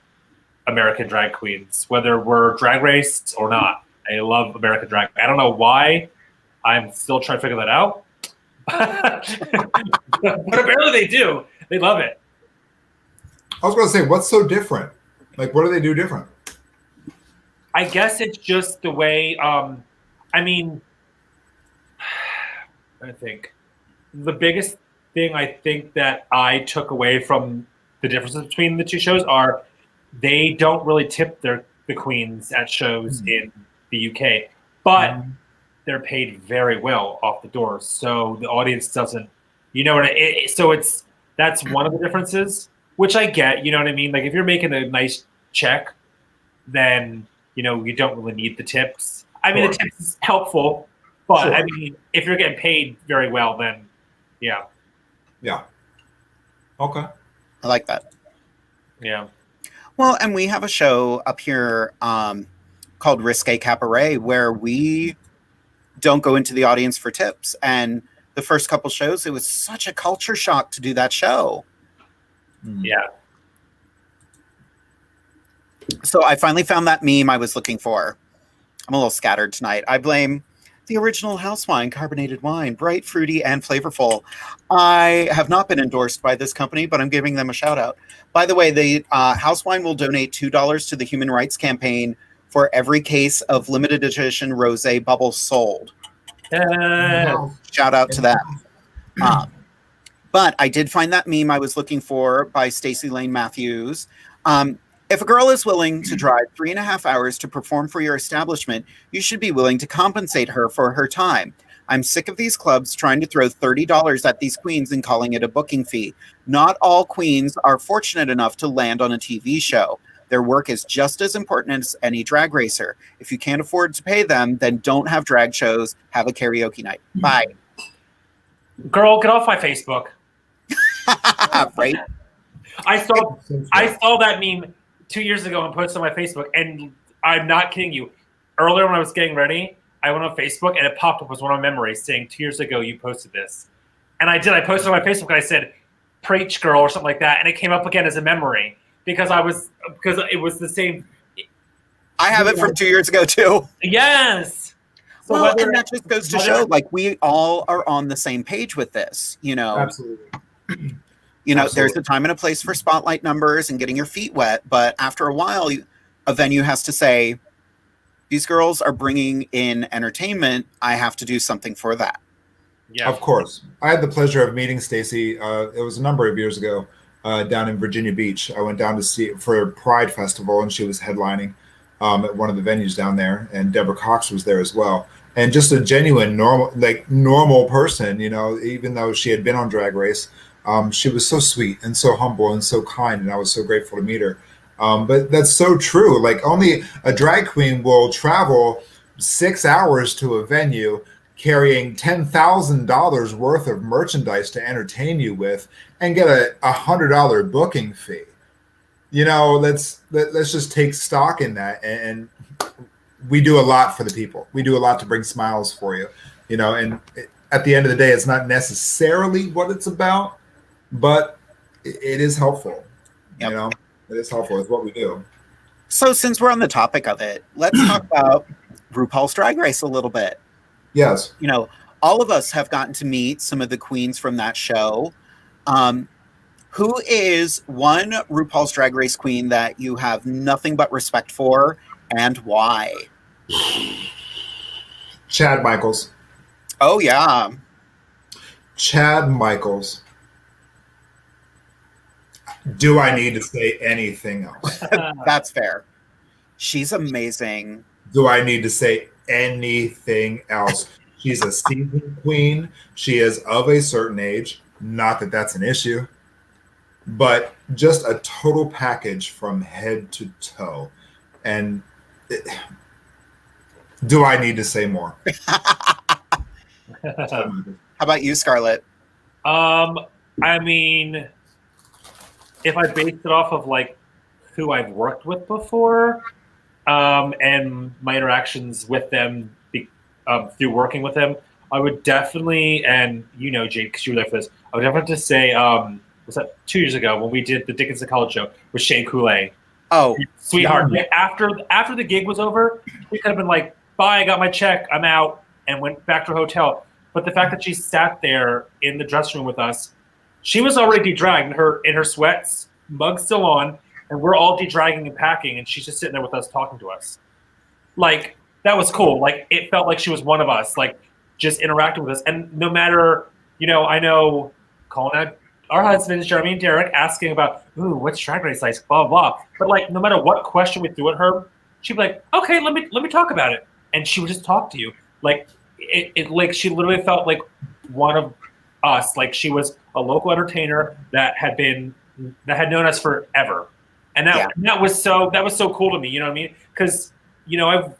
American drag queens, whether we're Drag Race or not. They love American drag. I don't know why. I'm still trying to figure that out. But apparently they do. They love it. I was going to say, what's so different? Like, what do they do different? I guess it's just the way, I think the biggest thing I think that I took away from the differences between the two shows are they don't really tip the queens at shows in the UK, but they're paid very well off the door. So the audience doesn't, that's one of the differences, which I get, you know what I mean? Like if you're making a nice check, then you don't really need the tips. I mean, the tips is helpful, but Sure. I mean, if you're getting paid very well, then yeah. Yeah. Okay. I like that. Yeah. Well, and we have a show up here called Risque Cabaret where we don't go into the audience for tips. And the first couple shows, it was such a culture shock to do that show. Yeah. So I finally found that meme I was looking for. I'm a little scattered tonight. I blame the original house wine, carbonated wine, bright, fruity, and flavorful. I have not been endorsed by this company, but I'm giving them a shout out. By the way, the house wine will donate $2 to the Human Rights Campaign for every case of limited edition rosé bubbles sold. Shout out to them. But I did find that meme I was looking for by Stacey Lane Matthews. If a girl is willing to drive 3.5 hours to perform for your establishment, you should be willing to compensate her for her time. I'm sick of these clubs trying to throw $30 at these queens and calling it a booking fee. Not all queens are fortunate enough to land on a TV show. Their work is just as important as any drag racer. If you can't afford to pay them, then don't have drag shows. Have a karaoke night. Bye. Girl, get off my Facebook. Right? I saw that meme 2 years ago and posted on my Facebook, and I'm not kidding you. Earlier when I was getting ready, I went on Facebook and it popped up as one of my memories saying 2 years ago you posted this. And I did. I posted on my Facebook and I said, "Preach, girl," or something like that, and it came up again as a memory because it was the same. I have it from 2 years ago too. Yes. So Well, and that just goes to show, like, we all are on the same page with this, Absolutely. There's a time and a place for spotlight numbers and getting your feet wet, but after a while, a venue has to say, these girls are bringing in entertainment. I have to do something for that. Yeah. Of course. I had the pleasure of meeting Stacey. It was a number of years ago down in Virginia Beach. I went down to see for Pride Festival, and she was headlining at one of the venues down there, and Deborah Cox was there as well. And just a genuine, normal person, even though she had been on Drag Race. She was so sweet and so humble and so kind, and I was so grateful to meet her. But that's so true. Like, only a drag queen will travel 6 hours to a venue carrying $10,000 worth of merchandise to entertain you with and get a $100 booking fee. Let's just take stock in that. And we do a lot for the people. We do a lot to bring smiles for you, and at the end of the day, it's not necessarily what it's about, but it is helpful. Yep. You know, it is helpful. It's what we do. So since we're on the topic of it, let's talk about RuPaul's Drag Race a little bit. Yes. You know, all of us have gotten to meet some of the queens from that show. Who is one RuPaul's Drag Race queen that you have nothing but respect for, and why? Chad Michaels. Oh, yeah. Chad Michaels. Do I need to say anything else? That's fair. She's amazing. Do I need to say anything else? She's a seasoned queen. She is of a certain age. Not that that's an issue. But just a total package from head to toe. And do I need to say more? How about you, Scarlett? I mean, if I based it off of like who I've worked with before, and my interactions with them through working with them, I would definitely, and you know, Jade, because you were there for this, I would definitely have to say, was that 2 years ago when we did the Dickinson College show with Shane Coulee? Oh, sweetheart! Yeah. After the gig was over, we could have been like, "Bye, I got my check, I'm out," and went back to her hotel. But the fact that she sat there in the dressing room with us, she was already de-dragged in her sweats, mug still on, and we're all de-dragging and packing, and she's just sitting there with us talking to us. Like, that was cool. Like, it felt like she was one of us, like, just interacting with us. And no matter, you know, I know calling out our husbands, Jeremy and Derek, asking about, ooh, what's Drag Race like, blah, blah. But, like, no matter what question we threw at her, she'd be like, okay, let me talk about it. And she would just talk to you. Like, like, she literally felt like one of us. Like, she was a local entertainer that had known us forever. And that was so cool to me, you know what I mean? Because, you know,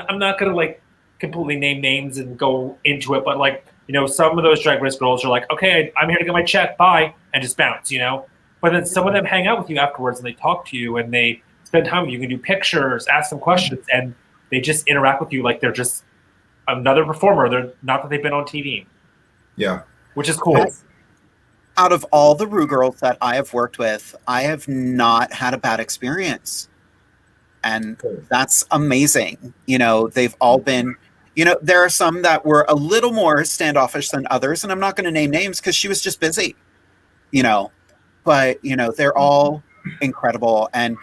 I'm not gonna like completely name names and go into it, but like, you know, some of those Drag Race girls are like, okay, I'm here to get my check, bye, and just bounce, you know. But then some of them hang out with you afterwards and they talk to you and they spend time with you. You can do pictures, ask them questions, and they just interact with you like they're just another performer. They're not that they've been on TV. Yeah, which is cool. Out of all the Ru girls that I have worked with, I have not had a bad experience. And that's amazing. You know, they've all been, you know, there are some that were a little more standoffish than others, and I'm not going to name names because she was just busy, you know, but, you know, they're all incredible. And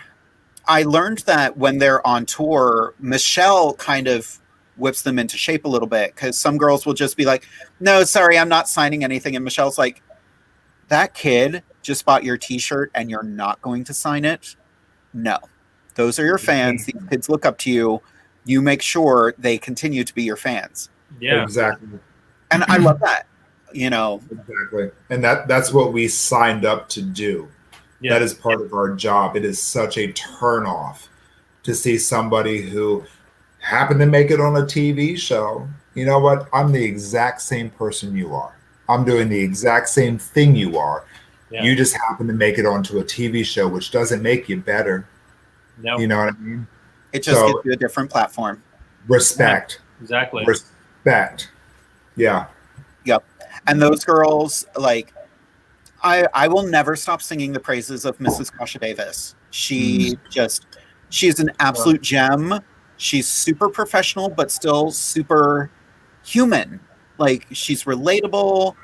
I learned that when they're on tour, Michelle kind of whips them into shape a little bit, because some girls will just be like, no, sorry, I'm not signing anything. And Michelle's like, that kid just bought your t-shirt and you're not going to sign it? No. Those are your fans. These kids look up to you. You make sure they continue to be your fans. Yeah, exactly. And I love that, you know. Exactly. And that's what we signed up to do. Yeah. That is part of our job. It is such a turnoff to see somebody who happened to make it on a TV show. You know what? I'm the exact same person you are. I'm doing the exact same thing you are. Yeah. You just happen to make it onto a TV show, which doesn't make you better. No. You know what I mean? It just gives you a different platform. Respect. Yeah, exactly. Respect. Yeah. Yep. And those girls, like, I will never stop singing the praises of Mrs. Kasha Davis. She's an absolute gem. She's super professional, but still super human. Like, she's relatable.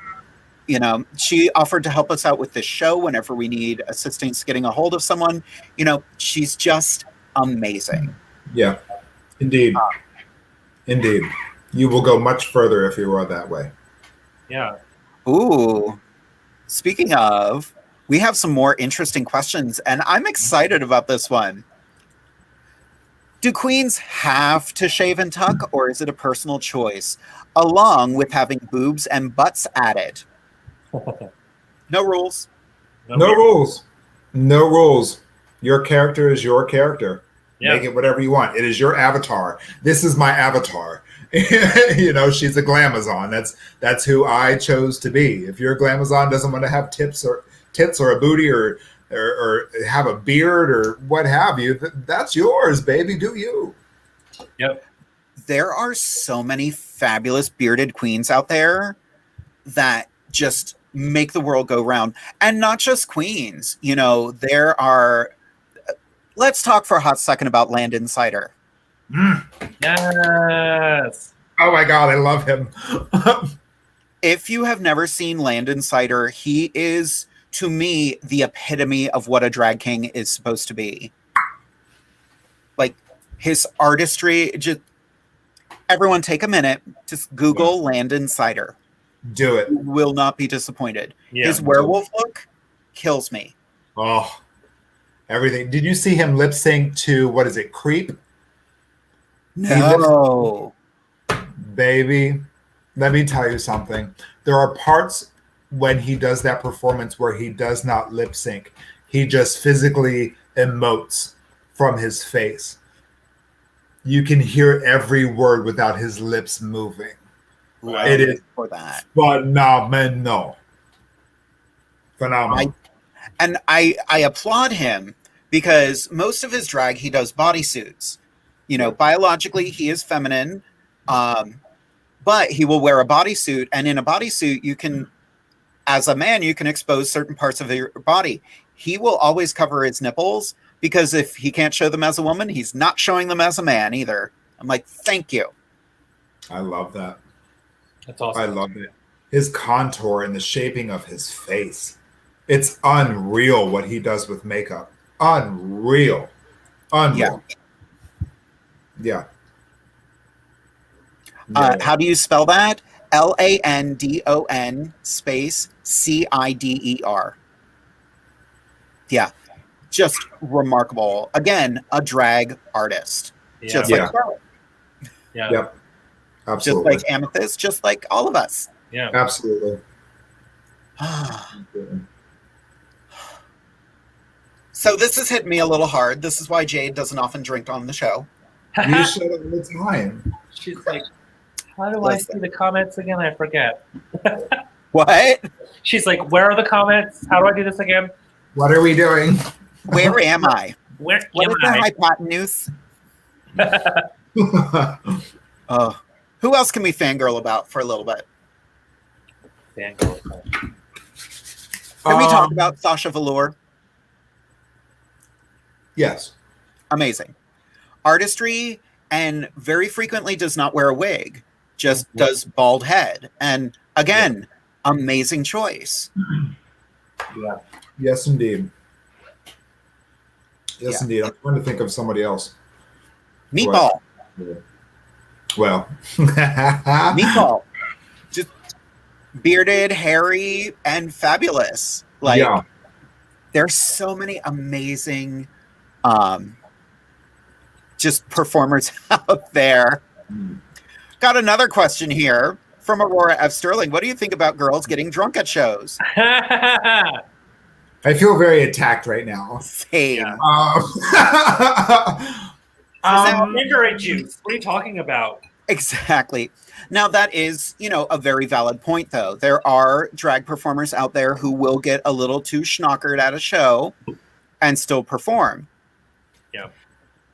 You know, she offered to help us out with this show whenever we need assistance getting a hold of someone. You know, she's just amazing. Yeah, indeed. Indeed. You will go much further if you are that way. Yeah. Ooh. Speaking of, we have some more interesting questions, and I'm excited about this one. Do queens have to shave and tuck, or is it a personal choice, along with having boobs and butts added? No rules. No rules. No rules. Your character is your character. Yeah. Make it whatever you want. It is your avatar. This is my avatar. You know, she's a glamazon. That's who I chose to be. If your glamazon doesn't want to have tits or a booty or have a beard or what have you, that's yours, baby. Do you? Yep. There are so many fabulous bearded queens out there that just make the world go round. And not just queens. You know, there are... Let's talk for a hot second about Land Insider. Yes. Oh my God, I love him. If you have never seen Land Insider, he is, to me, the epitome of what a drag king is supposed to be. Like, his artistry, just... Everyone take a minute, just Google Land Insider. Do it. You will not be disappointed. Yeah. His werewolf look kills me. Oh, everything. Did you see him lip sync to, what is it, Creep? No. Baby, let me tell you something. There are parts when he does that performance where he does not lip sync. He just physically emotes from his face. You can hear every word without his lips moving. Right. It is for that. Phenomenal. I applaud him because most of his drag, he does bodysuits. You know, biologically, he is feminine, but he will wear a bodysuit. And in a bodysuit, you can, as a man, you can expose certain parts of your body. He will always cover his nipples because if he can't show them as a woman, he's not showing them as a man either. I'm like, thank you. I love that. That's awesome. I love it. His contour and the shaping of his face. It's unreal what he does with makeup. Unreal. Yeah. Yeah. How do you spell that? LANDON space CIDER. Yeah. Just remarkable. Again, a drag artist. Yeah. Just like Scarlet. Yeah. Yep. Absolutely. Just like Amethyst, just like all of us. Yeah. Absolutely. So this has hit me a little hard. This is why Jade doesn't often drink on the show. You should all the time. She's like, how do I see the comments again? I forget. What? She's like, where are the comments? How do I do this again? What are we doing? Where am I? Where What am is the I? hypotenuse? Who else can we fangirl about for a little bit? Fangirl. Can we talk about Sasha Velour? Yes. Amazing. Artistry, and very frequently does not wear a wig, just does bald head. And again, amazing choice. Yeah. Yes, indeed. Yes, indeed. I'm trying to think of somebody else. Meatball. Well. Meatball. Just bearded, hairy, and fabulous. Like, there's so many amazing just performers out there. Got another question here from Aurora F. Sterling. What do you think about girls getting drunk at shows? I feel very attacked right now. Same. Mandarin juice. What are you talking about? Exactly. Now that is, a very valid point, though. There are drag performers out there who will get a little too schnockered at a show and still perform. Yeah.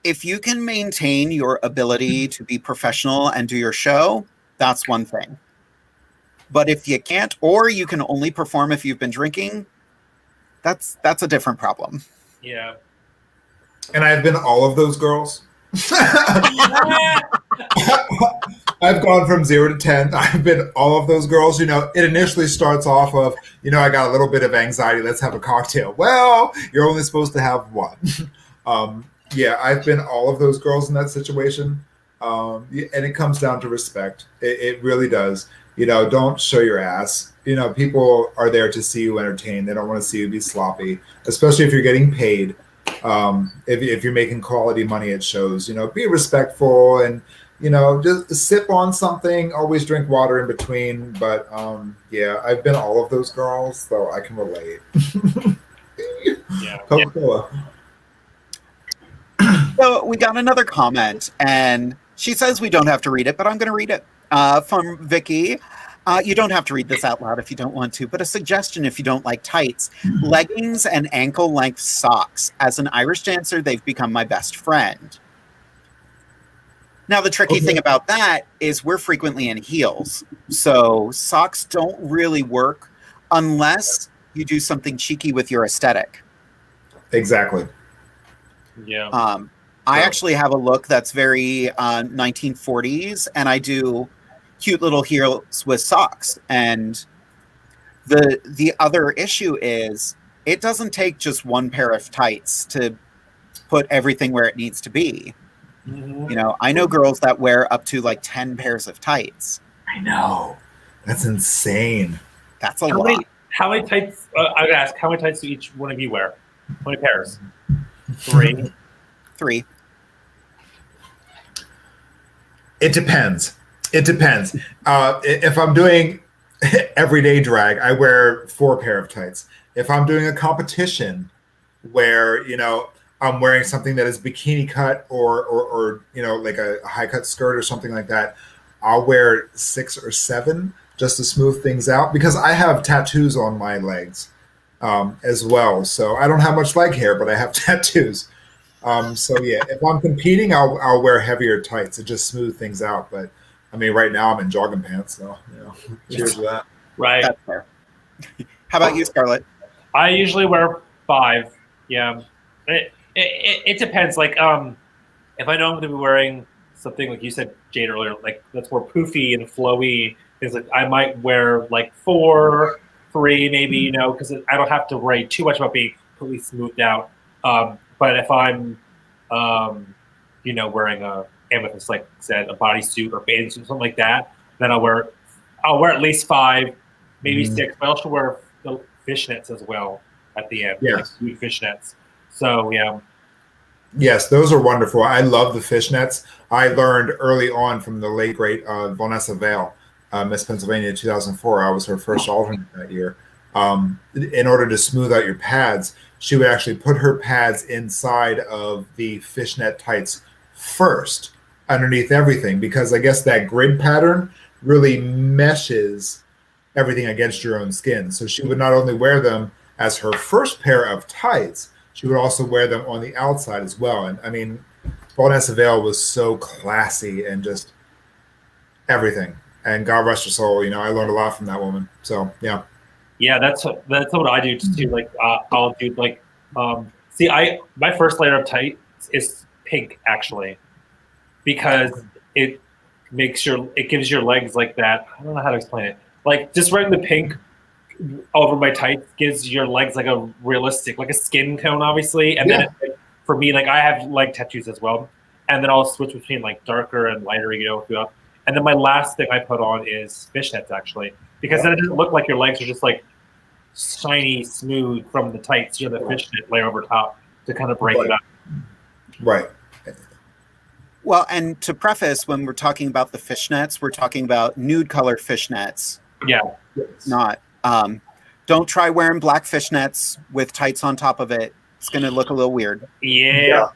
If you can maintain your ability to be professional and do your show, that's one thing. But if you can't, or you can only perform if you've been drinking, that's a different problem. Yeah. And I've been all of those girls. I've gone from 0 to 10. I've been all of those girls. It initially starts off of, I got a little bit of anxiety. Let's have a cocktail. Well, you're only supposed to have one. Yeah, I've been all of those girls in that situation. And it comes down to respect. It really does. Don't show your ass. People are there to see you entertain. They don't want to see you be sloppy, especially if you're getting paid. If you're making quality money at shows, be respectful and, just sip on something, always drink water in between. But yeah, I've been all of those girls, so I can relate. Yeah. Coca-Cola. So we got another comment, and she says we don't have to read it, but I'm going to read it from Vicky. You don't have to read this out loud if you don't want to, but a suggestion if you don't like tights. Leggings and ankle-length socks. As an Irish dancer, they've become my best friend. Now, the tricky thing about that is we're frequently in heels, so socks don't really work. unless you do something cheeky with your aesthetic. Exactly. Yeah. I actually have a look that's very 1940s, and I do cute little heels with socks. And the other issue is it doesn't take just one pair of tights to put everything where it needs to be. Mhm. You know, I know girls that wear up to like 10 pairs of tights. I know. That's insane. That's a lot. How many tights? I gotta ask. How many tights do each one of you wear? How many pairs? 3. 3. It depends. It depends. If I'm doing everyday drag, I wear 4 pair of tights. If I'm doing a competition where, you know, I'm wearing something that is bikini cut or you know, like a high cut skirt or something like that, I'll wear 6 or 7 just to smooth things out, because I have tattoos on my legs as well. So I don't have much leg hair, but I have tattoos. So yeah, if I'm competing, I'll wear heavier tights to just smooth things out. But I mean, right now I'm in jogging pants, so you know, cheers to that. Right. That's fair. How about you, Scarlett? I usually wear 5. Yeah. It depends. Like, if I know I'm going to be wearing something like you said, Jade, earlier, like that's more poofy and flowy, things like I might wear like 4, 3, maybe, you know, because I don't have to worry too much about being completely smoothed out. But if I'm, you know, wearing a amethyst, like I said, a bodysuit or bathing suit, something like that, then I'll wear at least 5, maybe 6. But I also wear the fishnets as well at the end. Yes. Like sweet fishnets. So yeah. Yes, those are wonderful. I love the fishnets. I learned early on from the late great Vanessa Vale, Miss Pennsylvania 2004. I was her first alternate that year. In order to smooth out your pads, she would actually put her pads inside of the fishnet tights first, underneath everything, because I guess that grid pattern really meshes everything against your own skin. So she would not only wear them as her first pair of tights, she would also wear them on the outside as well. And I mean, Vanessa Vale was so classy and just everything. And God rest her soul, you know, I learned a lot from that woman. So yeah. Yeah, that's what I do too. Like I'll do like see, my first layer of tights is pink actually, because it gives your legs like that. I don't know how to explain it. Like just wearing the pink over my tights gives your legs like a realistic, like a skin tone, obviously. And then for me, like I have leg tattoos as well, and then I'll switch between like darker and lighter, you know. And then my last thing I put on is fishnets actually, because then it doesn't look like your legs are just like shiny, smooth from the tights. You know, the fishnet layer over top to kind of break it up. Right. Well, and to preface, when we're talking about the fishnets, we're talking about nude color fishnets. Yeah. Not. Don't try wearing black fishnets with tights on top of it. It's going to look a little weird. Yeah.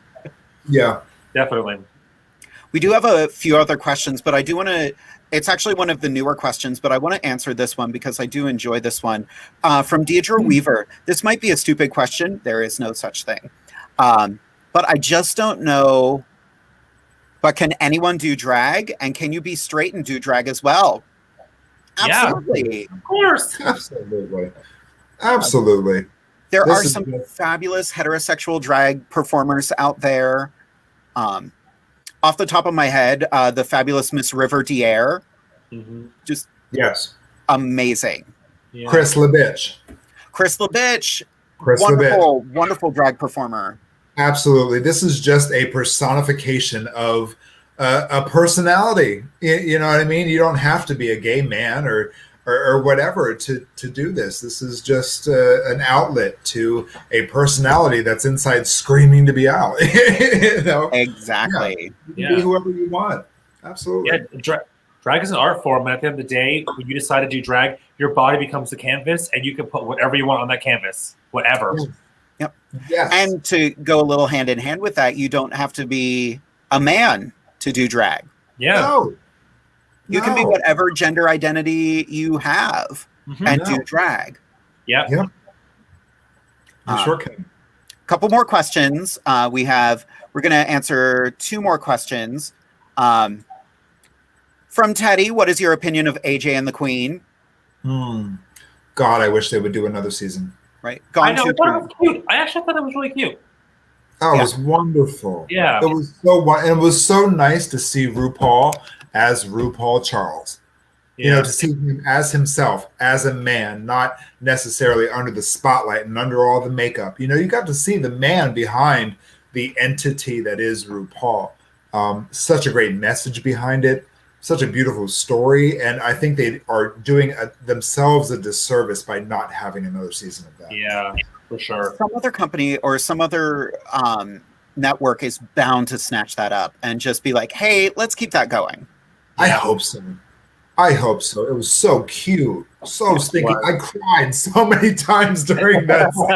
Yeah. Definitely. We do have a few other questions, but I do want to, it's actually one of the newer questions, but I want to answer this one because I do enjoy this one. From Deidre Weaver. This might be a stupid question. There is no such thing. But I just don't know, but can anyone do drag? And can you be straight and do drag as well? Absolutely. Yeah, of course. Absolutely. Absolutely. There are some fabulous heterosexual drag performers out there. Off the top of my head, the fabulous Miss River Dier. Just amazing. Yeah. Chris LeBitch. Wonderful, wonderful drag performer. Absolutely. This is just a personification of a personality. You know what I mean? You don't have to be a gay man or whatever to do this. This is just an outlet to a personality that's inside screaming to be out. You know? Exactly. Yeah. Be whoever you want. Absolutely. Yeah, drag is an art form, and at the end of the day, when you decide to do drag, your body becomes the canvas, and you can put whatever you want on that canvas, whatever. Yep. Yes. And to go a little hand in hand with that, you don't have to be a man to do drag. Yeah. No. You can be whatever gender identity you have and do drag. Yeah. Yep. You sure can. Couple more questions. We're going to answer 2 more questions. From Teddy, what is your opinion of AJ and the Queen? God, I wish they would do another season. Right? I Gone know. too I thought it soon. was cute. I actually thought it was really cute. Oh, Yeah. it was wonderful. Yeah. It was and it was so nice to see RuPaul as RuPaul Charles. You know, to see him as himself, as a man, not necessarily under the spotlight and under all the makeup. You know, you got to see the man behind the entity that is RuPaul. Such a great message behind it, such a beautiful story, and I think they are doing themselves a disservice by not having another season of that. Yeah, for sure. Some other company or some other network is bound to snatch that up and just be like, hey, let's keep that going. I hope so. I hope so. It was so cute, so stinky. I cried so many times during that scene.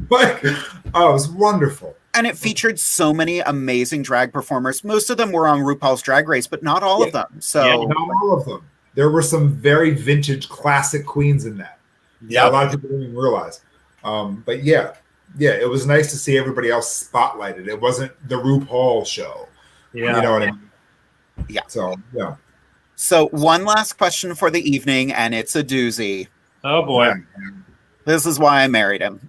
Like, oh, it was wonderful. And it featured so many amazing drag performers. Most of them were on RuPaul's Drag Race, but not all of them. So not all of them. There were some very vintage classic queens in that. Yeah, a lot of people didn't even realize. But yeah, it was nice to see everybody else spotlighted. It wasn't the RuPaul show. Yeah. You know what I mean? Yeah. So, yeah. So one last question for the evening, and it's a doozy. Oh, boy. This is why I married him.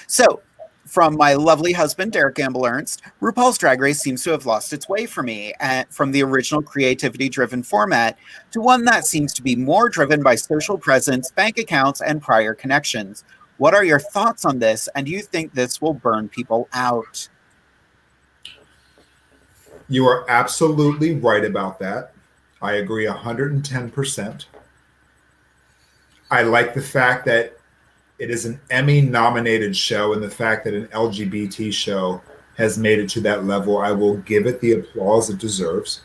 So, from my lovely husband, Derek Gamble Ernst, RuPaul's Drag Race seems to have lost its way for me, from the original creativity-driven format to one that seems to be more driven by social presence, bank accounts, and prior connections. What are your thoughts on this, and do you think this will burn people out? You are absolutely right about that. I agree 110%. I like the fact that it is an Emmy-nominated show, and the fact that an LGBT show has made it to that level, I will give it the applause it deserves.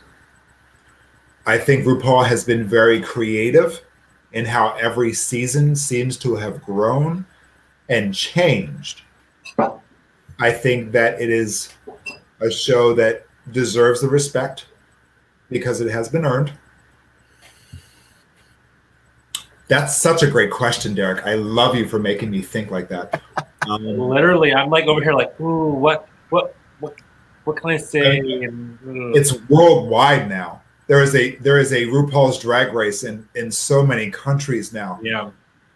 I think RuPaul has been very creative in how every season seems to have grown and changed. I think that it is a show that deserves the respect because it has been earned. That's such a great question, Derek. I love you for making me think like that. Literally, I'm like over here, like, ooh, what can I say? It's worldwide now. There is a RuPaul's Drag Race in so many countries now. Yeah.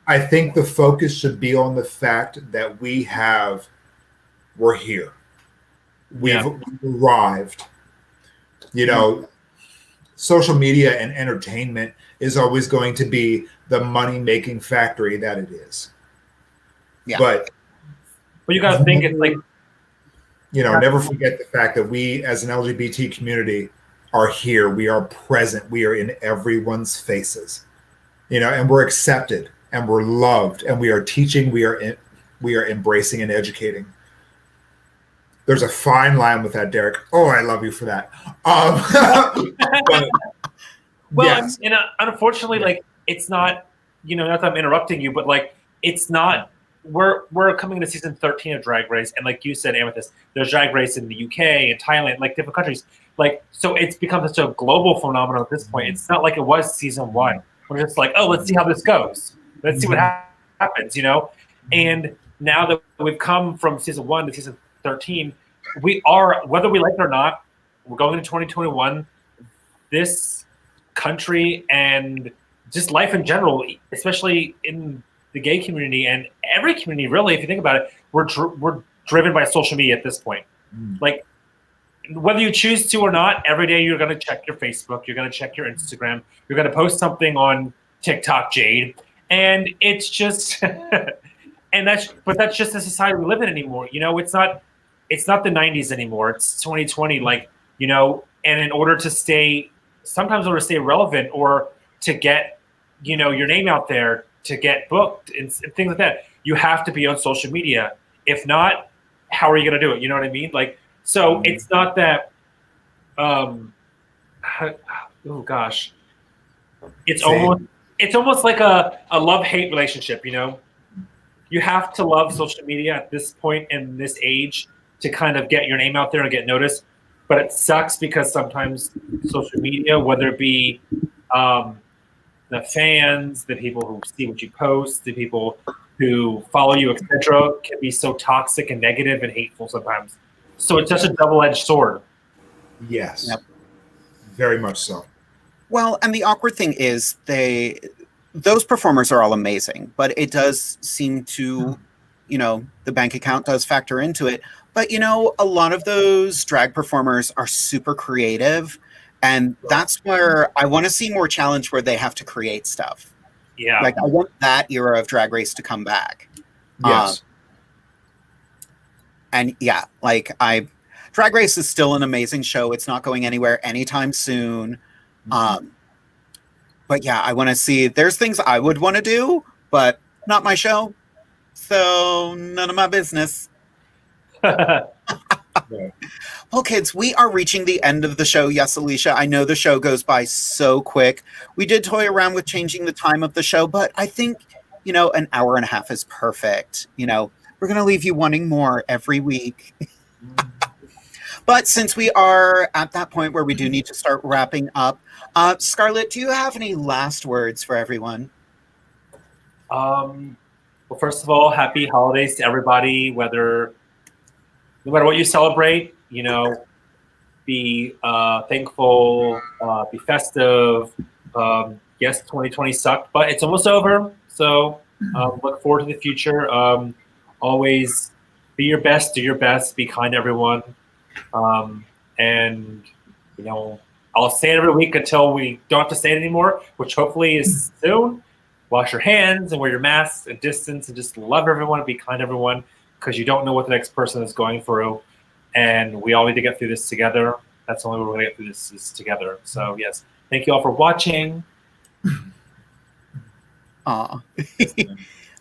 I think the focus should be on the fact that we're here. We've arrived. You know, social media and entertainment is always going to be the money-making factory that it is. Yeah. But you got to think it's like, you know, never forget the fact that we as an LGBT community are here. We are present. We are in everyone's faces, you know, and we're accepted and we're loved and we are teaching. We are embracing and educating. There's a fine line with that, Derek. Oh, I love you for that. But, well, yes. and unfortunately, like, it's not, you know, not that I'm interrupting you, but like, it's not, we're coming into season 13 of Drag Race. And like you said, Amethyst, there's Drag Race in the UK and Thailand, like different countries. Like, so it's become such a global phenomenon at this point. It's not like it was season 1. We're just like, oh, let's see how this goes. Let's see what happens, you know? And now that we've come from season 1 to season 13, we are, whether we like it or not, we're going into 2021. This country and just life in general, especially in the gay community and every community, really, if you think about it, we're driven by social media at this point. Like, whether you choose to or not, every day you're going to check your Facebook, you're going to check your Instagram, you're going to post something on TikTok, Jade, and it's just, but that's just the society we live in anymore. You know, it's not the 90s anymore. It's 2020. Like, you know, and in order to stay relevant or to get, you know, your name out there, to get booked and things like that, you have to be on social media. If not, how are you going to do it? You know what I mean? Like, so it's not that, oh gosh, it's almost like a love-hate relationship, you know? You have to love social media at this point in this age to kind of get your name out there and get noticed. But it sucks because sometimes social media, whether it be the fans, the people who see what you post, the people who follow you, etc., can be so toxic and negative and hateful sometimes. So it's just a double-edged sword. Yes. Yep. Very much so. Well, and the awkward thing is those performers are all amazing, but it does seem to, the bank account does factor into it. But, a lot of those drag performers are super creative. And that's where I want to see more challenge where they have to create stuff. Yeah. Like, I want that era of Drag Race to come back. Yes. And yeah, Drag Race is still an amazing show. It's not going anywhere anytime soon. But yeah, I want to see, there's things I would want to do, but not my show. So none of my business. Well, kids, we are reaching the end of the show. Yes, Alicia, I know the show goes by so quick. We did toy around with changing the time of the show, but I think, an hour and a half is perfect. We're going to leave you wanting more every week. But since we are at that point where we do need to start wrapping up, Scarlett, do you have any last words for everyone? Well, first of all, happy holidays to everybody, no matter what you celebrate, be thankful, be festive. Yes, 2020 sucked, but it's almost over. So look forward to the future. Always be your best, do your best, be kind to everyone. And, I'll say it every week until we don't have to say it anymore, which hopefully is soon. Wash your hands and wear your masks and distance and just love everyone and be kind to everyone, because you don't know what the next person is going through. And we all need to get through this together. That's the only way we're going to get through this is together. So, yes, thank you all for watching. Aw.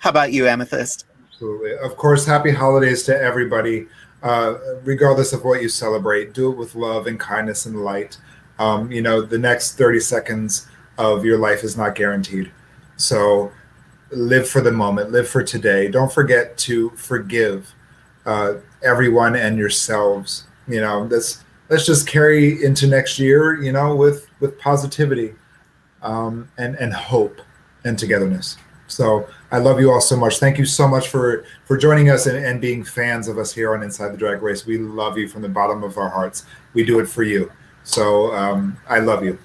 How about you, Amethyst? Absolutely. Of course, happy holidays to everybody. Regardless of what you celebrate, do it with love and kindness and light. The next 30 seconds of your life is not guaranteed. So live for the moment, live for today. Don't forget to forgive everyone and yourselves. Let's just carry into next year, with positivity and hope and togetherness. So I love you all so much. Thank you so much for joining us and being fans of us here on Inside the Drag Race. We love you from the bottom of our hearts. We do it for you. So I love you.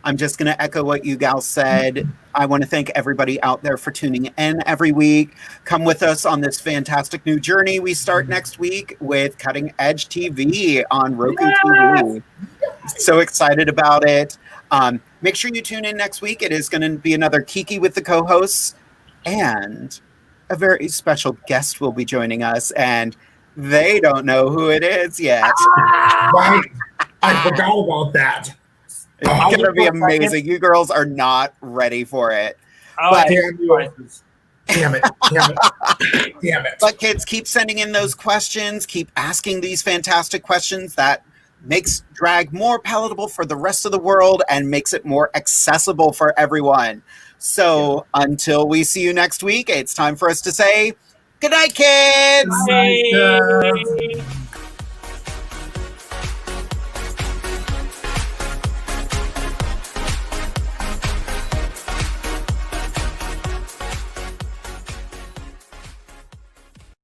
I'm just going to echo what you gals said. I want to thank everybody out there for tuning in every week. Come with us on this fantastic new journey. We start next week with Cutting Edge TV on Roku TV. So excited about it. Make sure you tune in next week. It is going to be another Kiki with the co-hosts, and a very special guest will be joining us, and they don't know who it is yet. Right. I forgot about that. It's going to be amazing. You girls are not ready for it. But Damn it. But kids, keep sending in those questions. Keep asking these fantastic questions that makes drag more palatable for the rest of the world and makes it more accessible for everyone. So until we see you next week, it's time for us to say good night, kids. Bye.